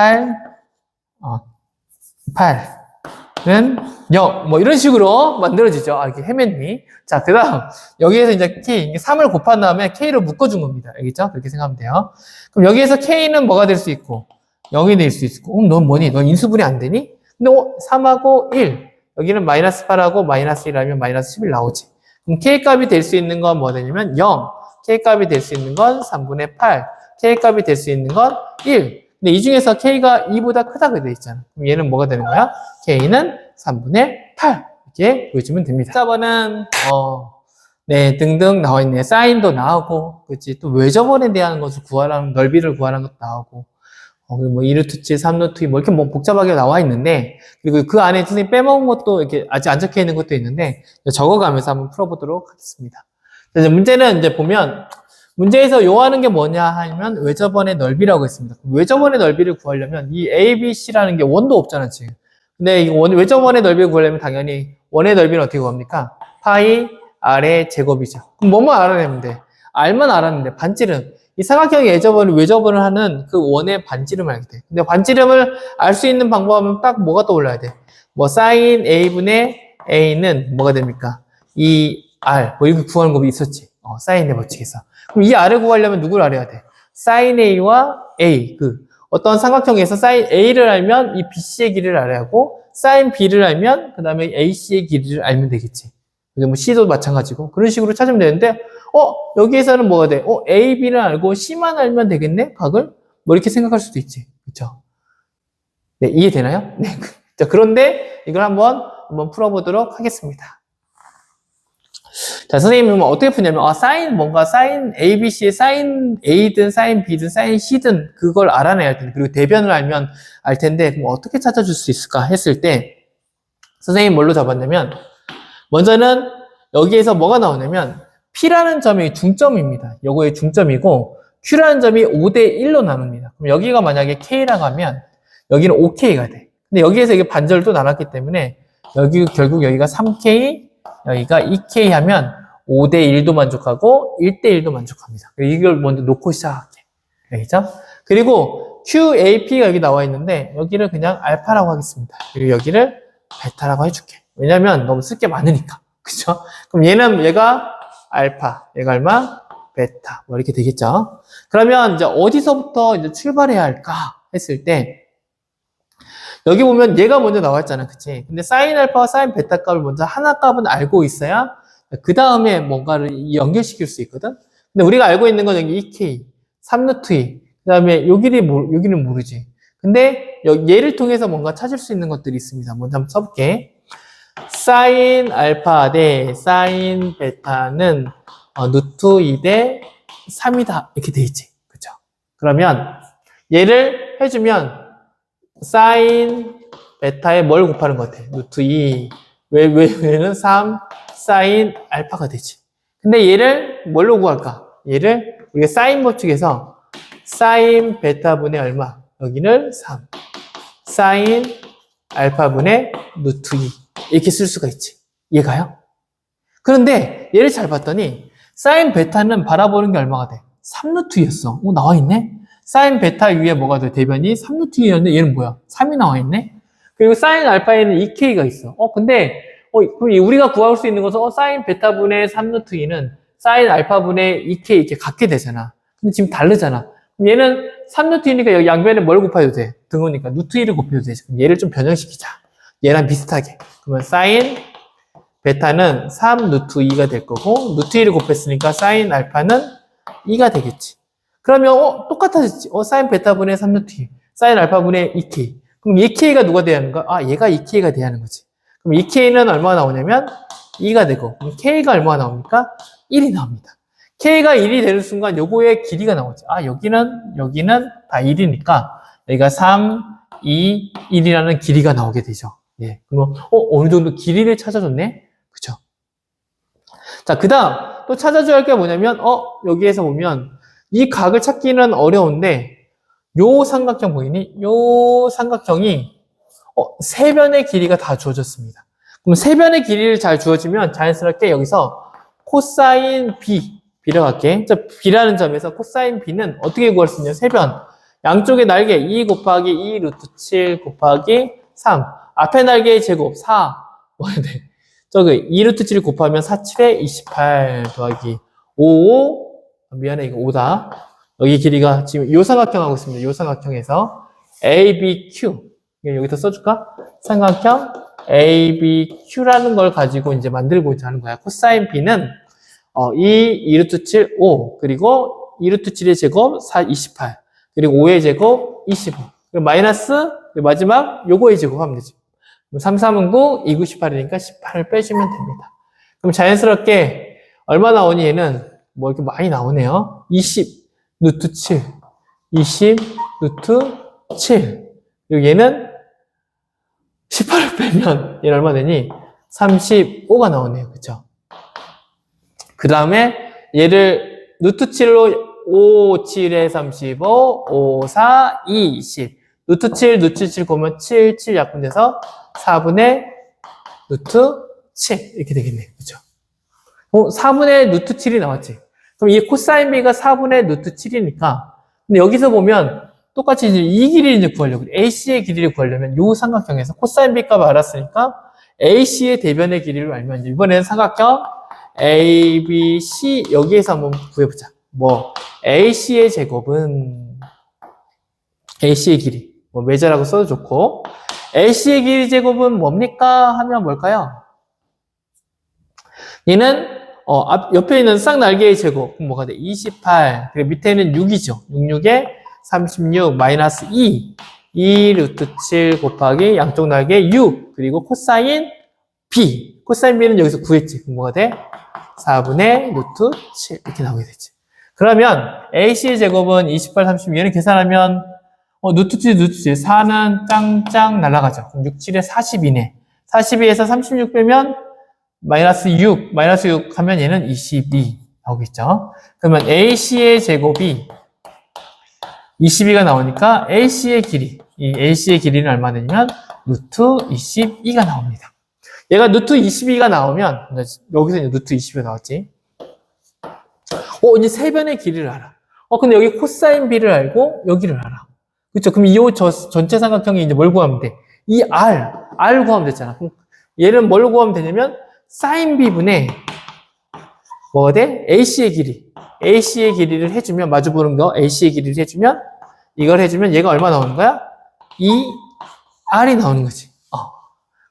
8은 0 뭐 이런 식으로 만들어지죠. 이렇게 헤맸니? 자, 그 다음 여기에서 이제 k 3을 곱한 다음에 k를 묶어준 겁니다. 알겠죠? 그렇게 생각하면 돼요. 그럼 여기에서 k는 뭐가 될 수 있고 0이 될 수 있고 넌 뭐니? 넌 인수분해 안 되니? 근데 3하고 1 여기는 마이너스 8하고 마이너스 1하면 마이너스 11 나오지. 그럼 k값이 될 수 있는 건 뭐 되냐면 0 k값이 될 수 있는 건 3분의 8 k값이 될 수 있는 건 1 근데 이 중에서 k가 2보다 크다고 되어 있잖아. 그럼 얘는 뭐가 되는 거야? k는 3분의 8 이렇게 보여주면 됩니다. 4번은 네 등등 나와 있네. 사인도 나오고 그렇지. 또 외접원에 대한 것을 구하라는 넓이를 구하라는 것도 나오고 그리고 뭐 2루트 3루트 뭐 이렇게 뭐 복잡하게 나와 있는데 그리고 그 안에 선생님 빼먹은 것도 이렇게 아직 안 적혀 있는 것도 있는데 적어가면서 한번 풀어보도록 하겠습니다. 이제 문제는 이제 보면 문제에서 요하는 게 뭐냐 하면 외접원의 넓이라고 했습니다. 외접원의 넓이를 구하려면 이 A, B, C라는 게 원도 없잖아 지금. 근데 이 외접원의 넓이를 구하려면 당연히 원의 넓이는 어떻게 구합니까? 파이 R의 제곱이죠. 그럼 뭐만 알아내면 돼? R만 알았는데 반지름 이 삼각형의 외접원을 하는 그 원의 반지름을 알게 돼. 근데 반지름을 알 수 있는 방법은 딱 뭐가 떠올라야 돼? 뭐 사인 A분의 A는 뭐가 됩니까? 이 R 뭐 이렇게 구하는 법이 있었지. 사인의 법칙에서. 그럼 이 R을 구하려면 누구를 알아야 돼? 사인 A와 A 어떤 삼각형에서 사인 A를 알면 이 BC의 길이를 알아야 하고 사인 B를 알면 그 다음에 AC의 길이를 알면 되겠지. 뭐 C도 마찬가지고 그런 식으로 찾으면 되는데 여기에서는 뭐가 돼? A, B를 알고 C만 알면 되겠네? 각을? 뭐 이렇게 생각할 수도 있지. 그쵸? 네, 이해되나요? 네. 자, 그런데 이걸 한번 풀어보도록 하겠습니다. 자, 선생님은 어떻게 푸냐면, 사인 A, B, C의 사인 A든 사인 B든 사인 C든 그걸 알아내야 할 텐데, 그리고 대변을 알면 알 텐데, 그럼 어떻게 찾아줄 수 있을까 했을 때, 선생님 뭘로 잡았냐면, 먼저는 여기에서 뭐가 나오냐면, P라는 점이 중점입니다. 요거의 중점이고, Q라는 점이 5대1로 나눕니다. 그럼 여기가 만약에 K라고 하면, 여기는 5K가 돼. 근데 여기에서 이게 반절도 나눴기 때문에, 결국 여기가 3K, 여기가 2K 하면 5대1도 만족하고 1대1도 만족합니다. 이걸 먼저 놓고 시작할게. 알겠죠? 그리고 QAP가 여기 나와 있는데 여기를 그냥 알파라고 하겠습니다. 그리고 여기를 베타라고 해줄게. 왜냐면 너무 쓸 게 많으니까. 그쵸? 그럼 얘가 알파. 얘가 얼마? 베타. 뭐 이렇게 되겠죠. 그러면 이제 어디서부터 이제 출발해야 할까 했을 때 여기 보면 얘가 먼저 나왔잖아. 그치? 근데 사인 알파와 사인 베타 값을 먼저 하나 값은 알고 있어야 그 다음에 뭔가를 연결시킬 수 있거든? 근데 우리가 알고 있는 건 여기 2K, 3루트 2. 그 다음에 여기는 모르지. 근데 얘를 통해서 뭔가 찾을 수 있는 것들이 있습니다. 먼저 한번 써볼게. 사인 알파 대 사인 베타는 루트 2 대 3이다. 이렇게 돼 있지. 그죠? 그러면 얘를 해주면 사인 베타에 뭘 곱하는 것 같아? 루트 2. 왜는 3 사인 알파가 되지. 근데 얘를 뭘로 구할까? 얘를 우리가 사인 법칙에서 사인 베타분의 얼마? 여기는 3. 사인 알파분의 루트 2. 이렇게 쓸 수가 있지. 얘가요? 그런데 얘를 잘 봤더니 사인 베타는 바라보는 게 얼마가 돼? 3루트 2였어. 나와 있네? 사인 베타 위에 뭐가 돼? 대변이 3루트 2였는데 얘는 뭐야? 3이 나와 있네? 그리고 사인 알파에는 2K가 있어. 근데 그럼 우리가 구할 수 있는 것은 사인 베타분의 3루트 2는 사인 알파분의 2K 이렇게 같게 되잖아. 근데 지금 다르잖아. 그럼 얘는 3루트 2니까 여기 양변에 뭘 곱해도 돼? 등호니까 루트 2를 곱해도 되지. 그럼 얘를 좀 변형시키자. 얘랑 비슷하게. 그러면 사인 베타는 3 루트 2가 될 거고 루트 2를 곱했으니까 사인 알파는 2가 되겠지. 그러면 똑같아졌지. 사인 베타분의 3 루트 2. 사인 알파분의 2K. 그럼 2K가 누가 돼야 하는 거야? 얘가 2K가 돼야 하는 거지. 그럼 2K는 얼마가 나오냐면 2가 되고 그럼 K가 얼마가 나옵니까? 1이 나옵니다. K가 1이 되는 순간 요거의 길이가 나오지. 여기는 다 1이니까 여기가 3, 2, 1이라는 길이가 나오게 되죠. 예. 그럼 어느 정도 길이를 찾아줬네? 그쵸? 자, 그 다음 또 찾아줘야 할 게 뭐냐면 여기에서 보면 이 각을 찾기는 어려운데 요 삼각형 보이니? 요 삼각형이 세 변의 길이가 다 주어졌습니다. 그럼 세 변의 길이를 잘 주어지면 자연스럽게 여기서 코사인 B로 갈게. B라는 점에서 코사인 B는 어떻게 구할 수 있냐? 세 변. 양쪽의 날개 2 곱하기 2 루트 7 곱하기 3. 앞에 날개의 제곱 4. 뭐야 돼? 2 루트 7 곱하면 4, 7에 28 더하기 5. 미안해, 이거 5다. 여기 길이가 지금 요 삼각형 하고 있습니다. 요 삼각형에서 ABQ. 여기다 써줄까? 삼각형 ABQ라는 걸 가지고 이제 만들고자 하는 거야. 코사인 B는 2 루트 7, 5. 그리고 2 루트 7의 제곱 4, 28. 그리고 5의 제곱 25. 그리고 마이너스 마지막 요거의 제곱 하면 되지. 3, 3은 9, 2, 9, 18이니까 18을 빼주면 됩니다. 그럼 자연스럽게 얼마 나오니 얘는 뭐 이렇게 많이 나오네요. 20 루트 7, 20 루트 7. 그리고 얘는 18을 빼면 얘는 얼마 되니? 35가 나오네요. 그쵸? 그 다음에 얘를 루트 7로 5, 7에 35, 5, 4, 20. 루트 7, 루트 7 보면 7, 7 약분돼서 4분의 루트 7. 이렇게 되겠네요. 그죠? 4분의 루트 7이 나왔지. 그럼 이 코사인 B가 4분의 루트 7이니까. 근데 여기서 보면 똑같이 이제 이 길이를 이제 구하려고. AC의 길이를 구하려면 이 삼각형에서 코사인 B 값을 알았으니까 AC의 대변의 길이를 알면 이번에는 삼각형 ABC 여기에서 한번 구해보자. AC의 제곱은 AC의 길이. 메저라고 써도 좋고. AC의 길이 제곱은 뭡니까? 하면 뭘까요? 얘는 옆에 있는 쌍날개의 제곱. 그럼 뭐가 돼? 28. 그리고 밑에는 6이죠. 66에 36 마이너스 2. 2 루트 7 곱하기 양쪽 날개 6. 그리고 코사인 B. 코사인 B는 여기서 구했지. 그럼 뭐가 돼? 4분의 루트 7. 이렇게 나오게 되지. 그러면 AC의 제곱은 28, 36. 얘는 계산하면 루트 7, 루트 7. 4는 짱짱 날아가죠. 그럼 6, 7에 42네. 42에서 36 빼면 마이너스 6. 마이너스 6 하면 얘는 22 나오겠죠. 그러면 AC의 제곱이 22가 나오니까 AC의 길이. 이 AC의 길이는 얼마 되냐면 루트 22가 나옵니다. 얘가 루트 22가 나오면 여기서 이제 루트 22가 나왔지. 이제 세 변의 길이를 알아. 근데 여기 코사인 B를 알고 여기를 알아. 그렇죠? 그럼 이 전체 삼각형이 이제 뭘 구하면 돼? 이 R 구하면 됐잖아. 그럼 얘는 뭘 구하면 되냐면 사인 B분의 뭐가 돼? AC의 길이. AC의 길이를 해주면, 마주보는 거, AC의 길이를 해주면, 이걸 해주면 얘가 얼마 나오는 거야? 2R이 나오는 거지.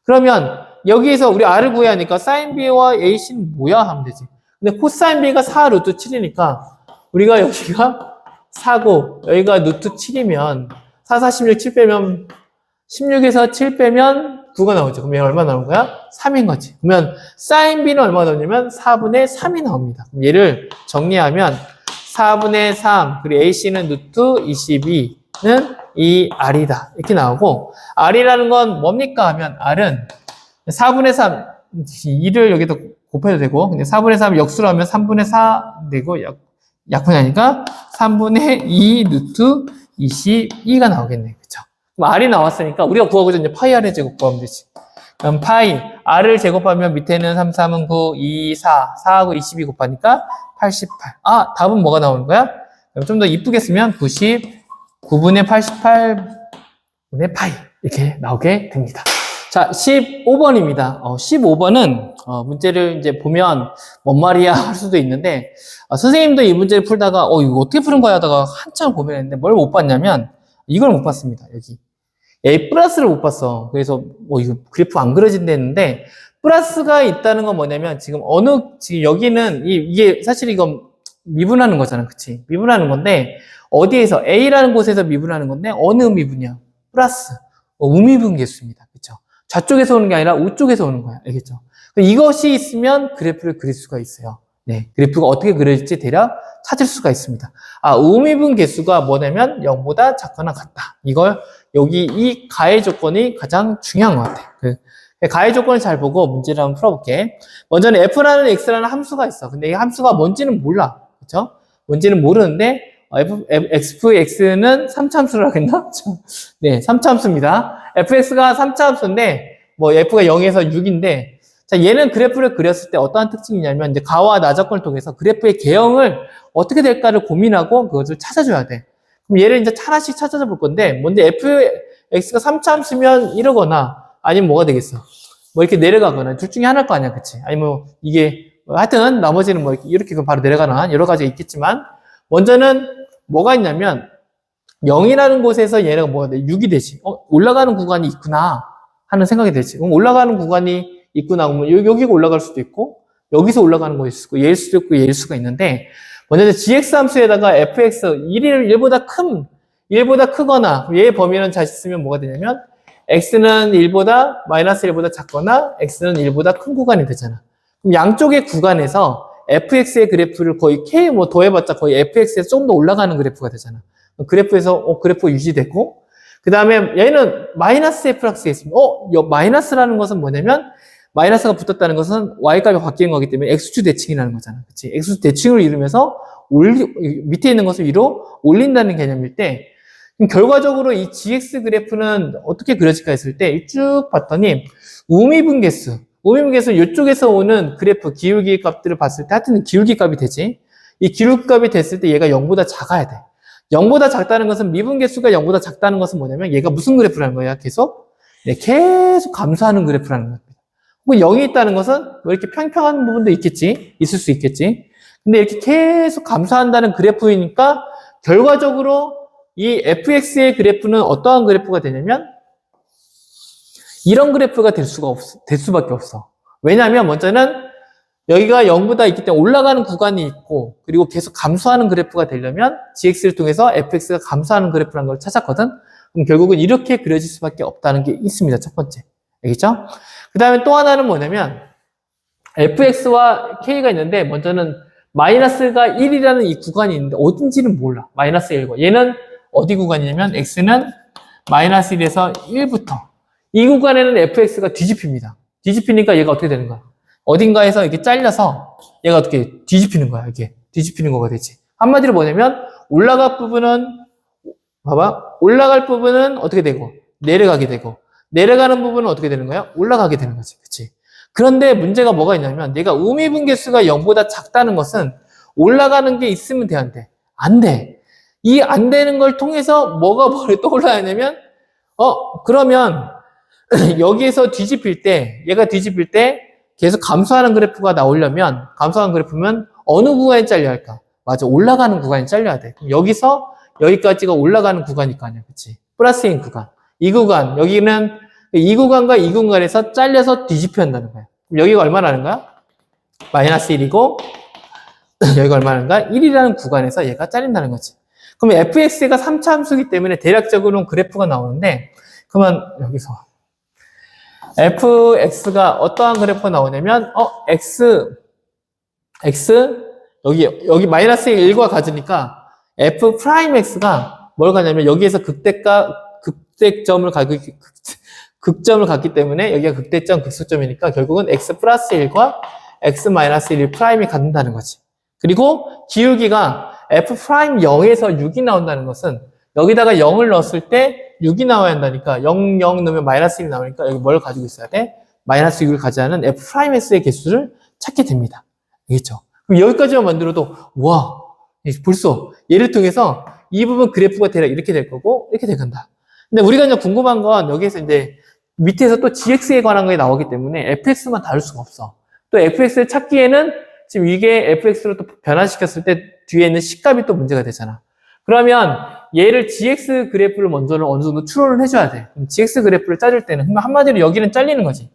그러면 여기에서 우리 R을 구해야 하니까 sin B와 AC는 뭐야? 하면 되지. 근데 코사인 B가 4 루트 7이니까 우리가 여기가 4고 여기가 루트 7이면 4, 4, 16, 7 빼면 16에서 7 빼면 9가 나오죠. 그럼 얘가 얼마 나오는 거야? 3인 거지. 그러면 sin B는 얼마 나오냐면 4분의 3이 나옵니다. 그럼 얘를 정리하면 4분의 3 그리고 AC는 루트 22는 이 R이다. 이렇게 나오고 R이라는 건 뭡니까 하면 R은 4분의 3 2를 여기다 곱해도 되고 근데 4분의 3 역수로 하면 3분의 4 되고 약분하니까 3분의 2 루트 22가 나오겠네. 그쵸? 그럼 R이 나왔으니까 우리가 구하고자 이제 파이 R의 제곱 구하면 되지. 그럼 파이 R을 제곱하면 밑에는 3, 3은 9, 2, 4, 4하고 22 곱하니까 88. 답은 뭐가 나오는 거야? 그럼 좀 더 이쁘게 쓰면 99분의 88분의 파이 이렇게 나오게 됩니다. 자, 15번입니다. 15번은 문제를 이제 보면 뭔 말이야 할 수도 있는데 선생님도 이 문제를 풀다가 이거 어떻게 푸는 거야 하다가 한참 고민했는데 뭘 못 봤냐면 이걸 못 봤습니다. 여기 A 플러스를 못 봤어. 그래서 이거 그래프 안 그려진다 했는데 플러스가 있다는 건 뭐냐면 지금 지금 여기는 이게 사실 이건 미분하는 거잖아. 그치? 미분하는 건데 어디에서 A라는 곳에서 미분하는 건데 어느 미분이야? 플러스 우미분 개수입니다. 그렇죠? 좌쪽에서 오는 게 아니라 우쪽에서 오는 거야. 알겠죠? 이것이 있으면 그래프를 그릴 수가 있어요. 네, 그래프가 어떻게 그려질지 대략 찾을 수가 있습니다. 우미분 개수가 뭐냐면 0보다 작거나 같다. 이걸 여기 이 가해 조건이 가장 중요한 것 같아요. 가해 조건을 잘 보고 문제를 한번 풀어볼게. 먼저는 f라는 x라는 함수가 있어. 근데 이 함수가 뭔지는 몰라. 그렇죠? 뭔지는 모르는데 fx는 3차함수라고 했나? 네, 3차함수입니다. fx가 3차함수인데 뭐 f가 0에서 6인데 자, 얘는 그래프를 그렸을 때 어떠한 특징이 있냐면 이제 가와 나조건을 통해서 그래프의 개형을 어떻게 될까를 고민하고 그것을 찾아줘야 돼. 그럼 얘를 이제 하나씩 찾아서 볼 건데 먼저 fx가 3차함수면 이러거나 아니면 뭐가 되겠어? 뭐 이렇게 내려가거나 둘 중에 하나일 거 아니야, 그치? 아니면 이게 하여튼 나머지는 뭐 이렇게 바로 내려가나 여러 가지가 있겠지만 먼저는 뭐가 있냐면 0이라는 곳에서 얘네가 뭐가 돼? 6이 되지. 올라가는 구간이 있구나 하는 생각이 되지. 그럼 올라가는 구간이 있구나. 그러면 여기가 올라갈 수도 있고 여기서 올라가는 거일 수도 있고 얘일 수도 있고 얘일 수가 있는데 먼저 gx 함수에다가 fx 1보다 크거나 얘의 범위는 잘 쓰면 뭐가 되냐면 x는 1보다 마이너스 1보다 작거나 x는 1보다 큰 구간이 되잖아. 그럼 양쪽의 구간에서 fx의 그래프를 거의 k 뭐 더해봤자 거의 fx에서 좀 더 올라가는 그래프가 되잖아. 그래프에서 그래프가 유지되고 그 다음에 얘는 마이너스 f 플러스에 있습니다. 마이너스라는 것은 뭐냐면 마이너스가 붙었다는 것은 y값이 바뀌는 거기 때문에 x축 대칭이라는 거잖아. 그치? x축 대칭을 이루면서 밑에 있는 것을 위로 올린다는 개념일 때 그럼 결과적으로 이 gx 그래프는 어떻게 그려질까 했을 때 쭉 봤더니 우미분 개수 이쪽에서 오는 그래프 기울기 값들을 봤을 때 하여튼 기울기 값이 되지. 이 기울기 값이 됐을 때 얘가 0보다 작아야 돼. 0보다 작다는 것은 미분 개수가 0보다 작다는 것은 뭐냐면 얘가 무슨 그래프라는 거야? 계속 감소하는 그래프라는 겁니다. 혹은 0이 있다는 것은 뭐 이렇게 평평한 부분도 있을 수 있겠지. 근데 이렇게 계속 감소한다는 그래프이니까 결과적으로 이 fx의 그래프는 어떠한 그래프가 되냐면 이런 그래프가 될 수밖에 없어. 왜냐하면 먼저는 여기가 0보다 있기 때문에 올라가는 구간이 있고 그리고 계속 감소하는 그래프가 되려면 gx를 통해서 fx가 감소하는 그래프라는 걸 찾았거든. 그럼 결국은 이렇게 그려질 수밖에 없다는 게 있습니다. 첫 번째. 알겠죠? 그 다음에 또 하나는 뭐냐면 fx와 k가 있는데 먼저는 마이너스가 1이라는 이 구간이 있는데 어딘지는 몰라. 마이너스 1과 얘는 어디 구간이냐면 x는 마이너스 1에서 1부터 이 구간에는 fx가 뒤집힙니다. 뒤집히니까 얘가 어떻게 되는 거야? 어딘가에서 이렇게 잘려서 얘가 어떻게 뒤집히는 거야. 이게 뒤집히는 거가 되지. 한마디로 뭐냐면 올라갈 부분은 어떻게 되고 내려가게 되고 내려가는 부분은 어떻게 되는 거야? 올라가게 되는 거지. 그치? 그런데 문제가 뭐가 있냐면 내가 우미분 개수가 0보다 작다는 것은 올라가는 게 있으면 돼, 안 돼? 안 돼. 이 안 되는 걸 통해서 뭐가 머리에 떠올라야 하냐면 그러면 여기에서 얘가 뒤집힐 때 계속 감소하는 그래프가 나오려면, 감소하는 그래프면 어느 구간에 잘려야 할까? 맞아, 올라가는 구간에 잘려야 돼. 그럼 여기서 여기까지가 올라가는 구간일 거 아니야, 그치? 플러스인 구간. 이 구간, 여기는 이 구간과 이 구간에서 잘려서 뒤집혀 한다는 거야. 그럼 여기가 얼마라는 거야? 마이너스 1이고, 여기가 얼마라는 거야? 1이라는 구간에서 얘가 잘린다는 거지. 그럼 fx가 3차 함수이기 때문에 대략적으로는 그래프가 나오는데, 그러면 여기서 fx가 어떠한 그래프가 나오냐면, 여기 마이너스 1과 같으니까 f 프라임 x가 뭘 가냐면 여기에서 극점을 갖기 때문에 여기가 극대점, 극소점이니까 결국은 x 플러스 1과 x 마이너스 1 프라임이 갖는다는 거지. 그리고 기울기가 f 프라임 0에서 6이 나온다는 것은 여기다가 0을 넣었을 때 6이 나와야 한다니까 0, 0 넣으면 마이너스 1이 나오니까 여기 뭘 가지고 있어야 돼? 마이너스 6을 가져야하는 f 프라임 x의 개수를 찾게 됩니다. 알겠죠? 그럼 여기까지만 만들어도 와, 벌써 얘를 통해서 이 부분 그래프가 대략 이렇게 될 거고 이렇게 될 건다. 근데 우리가 이제 궁금한 건 여기에서 이제 밑에서 또 gx에 관한 게 나오기 때문에 fx만 다룰 수가 없어. 또 fx를 찾기에는 지금 이게 fx로 또 변화시켰을 때 뒤에 있는 식값이 또 문제가 되잖아. 그러면 얘를 gx 그래프를 먼저 어느 정도 추론을 해줘야 돼. 그럼 gx 그래프를 짜줄 때는 한마디로 여기는 잘리는 거지.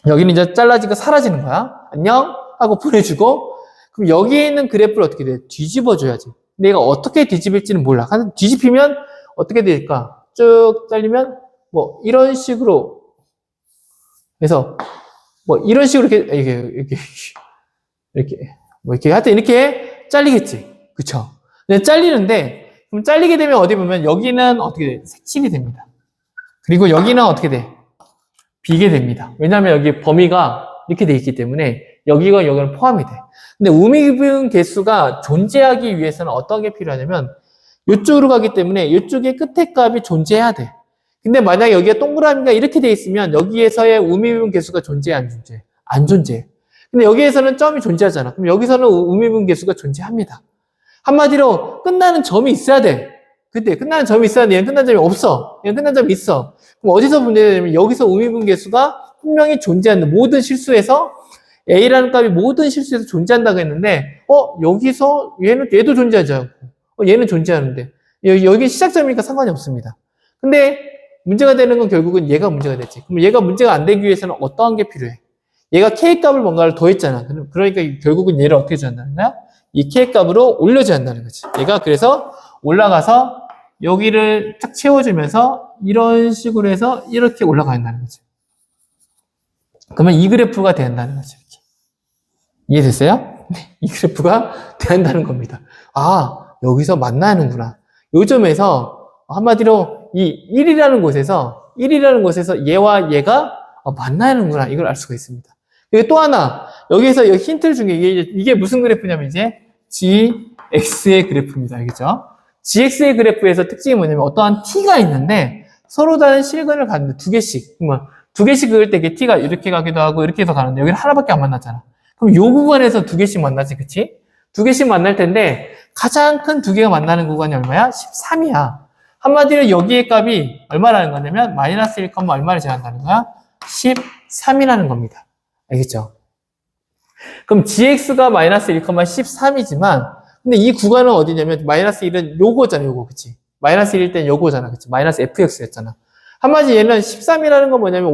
여기는 이제 잘라지고 사라지는 거야. 안녕 하고 보내주고 그럼 여기에 있는 그래프를 어떻게 돼? 뒤집어줘야지. 근데 얘가 어떻게 뒤집을지는 몰라. 뒤집히면 어떻게 될까? 쭉 잘리면 뭐 이런 식으로 그래서 뭐 이런 식으로 이렇게 하여튼 이렇게 잘리겠지. 그쵸? 근데 잘리는데 그럼 잘리게 되면 어디 보면 여기는 어떻게 돼? 색칠이 됩니다. 그리고 여기는 어떻게 돼? 비게 됩니다. 왜냐하면 여기 범위가 이렇게 돼 있기 때문에 여기가 여기는 포함이 돼. 근데 우미분 개수가 존재하기 위해서는 어떤 게 필요하냐면 이쪽으로 가기 때문에 이쪽의 끝에 값이 존재해야 돼. 근데 만약에 여기가 동그라미가 이렇게 돼 있으면 여기에서의 우미분 개수가 존재해 안 존재해? 안 존재해. 근데 여기에서는 점이 존재하잖아. 그럼 여기서는 우미분 개수가 존재합니다. 한마디로 끝나는 점이 있어야 돼. 그때 끝나는 점이 있어야 돼. 얘는 끝나는 점이 없어. 얘는 끝나는 점이 있어. 그럼 어디서 문제가 되냐면 여기서 우미분 개수가 분명히 존재하는 모든 실수에서 A라는 값이 모든 실수에서 존재한다고 했는데 여기서 얘도 존재하지 않고 얘는 존재하는데 여기 시작점이니까 상관이 없습니다. 근데 문제가 되는 건 결국은 얘가 문제가 됐지. 그럼 얘가 문제가 안 되기 위해서는 어떠한 게 필요해? 얘가 K값을 뭔가를 더했잖아. 그러니까 결국은 얘를 어떻게 줘야 한다는 거야? 이 K값으로 올려줘야 한다는 거지. 얘가 그래서 올라가서 여기를 딱 채워주면서 이런 식으로 해서 이렇게 올라가야 한다는 거지. 그러면 이 그래프가 된다는 거지. 이렇게. 이해됐어요? 네, 이 그래프가 된다는 겁니다. 아, 여기서 만나야 하는구나. 요점에서 한마디로 이 1이라는 곳에서 얘와 얘가 만나야 하는구나. 이걸 알 수가 있습니다. 그리고 또 하나, 여기 힌트를 준 게 이게 무슨 그래프냐면 이제 gx의 그래프입니다. 알겠죠? gx의 그래프에서 특징이 뭐냐면 어떠한 t가 있는데 서로 다른 실근을 갖는데 두 개씩. 그러면 두 개씩 그을 때 t가 이렇게 가기도 하고 이렇게 해서 가는데 여기는 하나밖에 안 만났잖아. 그럼 요 구간에서 두 개씩 만나지, 그치? 두 개씩 만날 텐데 가장 큰 두 개가 만나는 구간이 얼마야? 13이야. 한마디로 여기의 값이 얼마라는 거냐면 마이너스 1, 얼마를 제한다는 거야? 13이라는 겁니다. 알겠죠? 그럼 gx가 마이너스 1, 13이지만 근데 이 구간은 어디냐면 마이너스 1은 요거잖아, 요거. 그치? 마이너스 1일 땐 요거잖아. 그치? 마이너스 fx였잖아. 한마디 얘는 13이라는 건 뭐냐면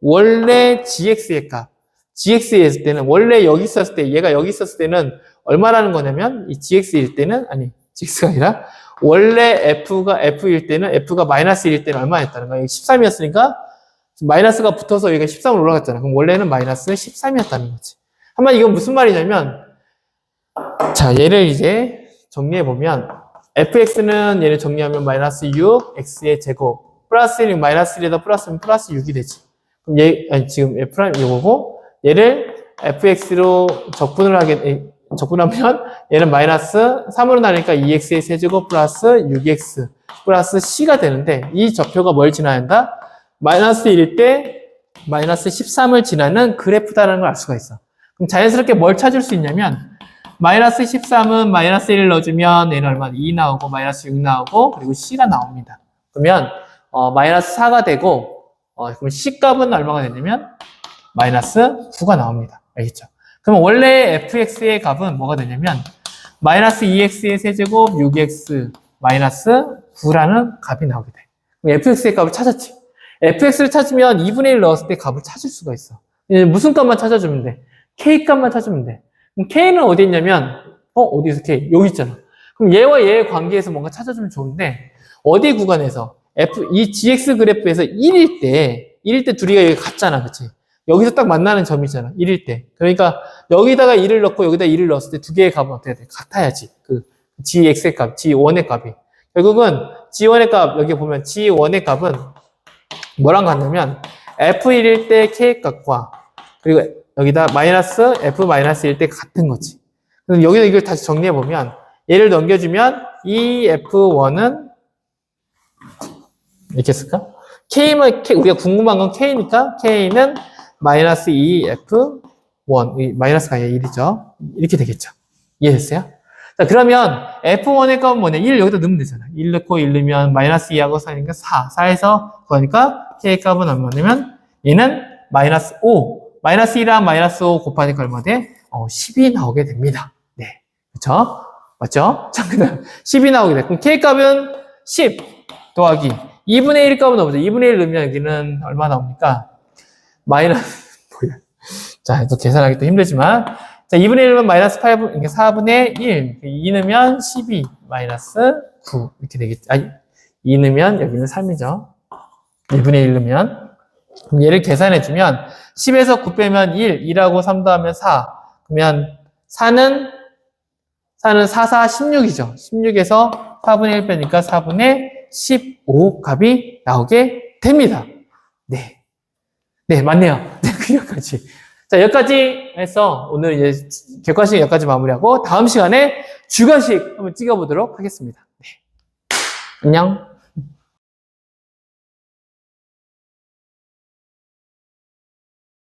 원래 gx의 값. gx에 있을 때는 원래 여기 있었을 때 얘가 여기 있었을 때는 얼마라는 거냐면 이 gx일 때는 gx가 아니라 원래 f일 때는 f가 마이너스 1일 때는 얼마였다는 거야? 13이었으니까 마이너스가 붙어서 여기가 13으로 올라갔잖아. 그럼 원래는 마이너스 13이었다는 거지. 한마디 이건 무슨 말이냐면 자, 얘를 이제 정리해보면 fx는 얘를 정리하면 마이너스 6, x의 제곱 플러스 1, 마이너스 1에다 플러스면 플러스 6이 되지. 그럼 지금 f' 이거고 얘를 fx로 적분하면 얘는 마이너스 3으로 나니까 2x의 세제곱 플러스 6x 플러스 c가 되는데 이 좌표가 뭘 지나야 한다? 마이너스 1일 때 마이너스 13을 지나는 그래프다라는 걸 알 수가 있어. 그럼 자연스럽게 뭘 찾을 수 있냐면 마이너스 13은 마이너스 1을 넣어주면 얘는 얼마? 2 나오고 마이너스 6 나오고 그리고 c가 나옵니다. 그러면 마이너스 4가 되고 그럼 c 값은 얼마가 되냐면 마이너스 9가 나옵니다. 알겠죠? 그럼 원래 fx의 값은 뭐가 되냐면 마이너스 2x의 세제곱 6x 마이너스 9라는 값이 나오게 돼. 그럼 fx의 값을 찾았지. fx를 찾으면 2분의 1 넣었을 때 값을 찾을 수가 있어. 무슨 값만 찾아주면 돼? k 값만 찾으면 돼. 그럼 k는 어디 있냐면 어디서 k? 여기 있잖아. 그럼 얘와 얘의 관계에서 뭔가 찾아주면 좋은데 어디 구간에서 이 gx 그래프에서 1일 때 둘이가 여기 같잖아. 그치? 여기서 딱 만나는 점이잖아. 1일 때. 그러니까 여기다가 1을 넣고 여기다 1을 넣었을 때 두 개의 값은 어떻게 돼? 같아야지. 그 gx의 값, g1의 값이. 결국은 g1의 값, 여기 보면 g1의 값은 뭐랑 같냐면 f1일 때 k의 값과 그리고 여기다 마이너스 f-1일 때 같은 거지. 그럼 여기서 이걸 다시 정리해보면 얘를 넘겨주면 이 f1은 이렇게 쓸까? k만, 우리가 궁금한 건 k니까 k는 마이너스 2f1, 마이너스가 아니라 1이죠. 이렇게 되겠죠. 이해됐어요? 자, 그러면 f1의 값은 뭐냐? 1 여기다 넣으면 되잖아. 1 넣고 1 넣으면 마이너스 2하고 4니까 4. 4에서 그러니까 k의 값은 얼마냐면 얘는 마이너스 5. 마이너스 1이랑 마이너스 5 곱하니까 얼마 돼? 10이 나오게 됩니다. 네. 그쵸? 맞죠? 자, 그 다음 10이 나오게 돼. 그럼 k 값은 10 더하기 2분의 1 값은 넣어보자. 2분의 1 넣으면 여기는 얼마 나옵니까? 마이너스, 뭐야. 자, 또 계산하기 또 힘들지만. 자, 2분의 1은 마이너스 4분의 1. 2 넣으면 12, 마이너스 9. 이렇게 되겠죠. 아니, 2 넣으면 여기는 3이죠. 2분의 1 넣으면. 그럼 얘를 계산해주면 10에서 9 빼면 1, 2하고 3 더하면 4. 그러면 4는 4, 16이죠. 16에서 4분의 1 빼니까 4분의 15 값이 나오게 됩니다. 네. 네, 맞네요. 네, 여기까지. 자, 여기까지 해서 오늘 이제 객관식 여기까지 마무리하고 다음 시간에 주관식 한번 찍어보도록 하겠습니다. 네. 안녕.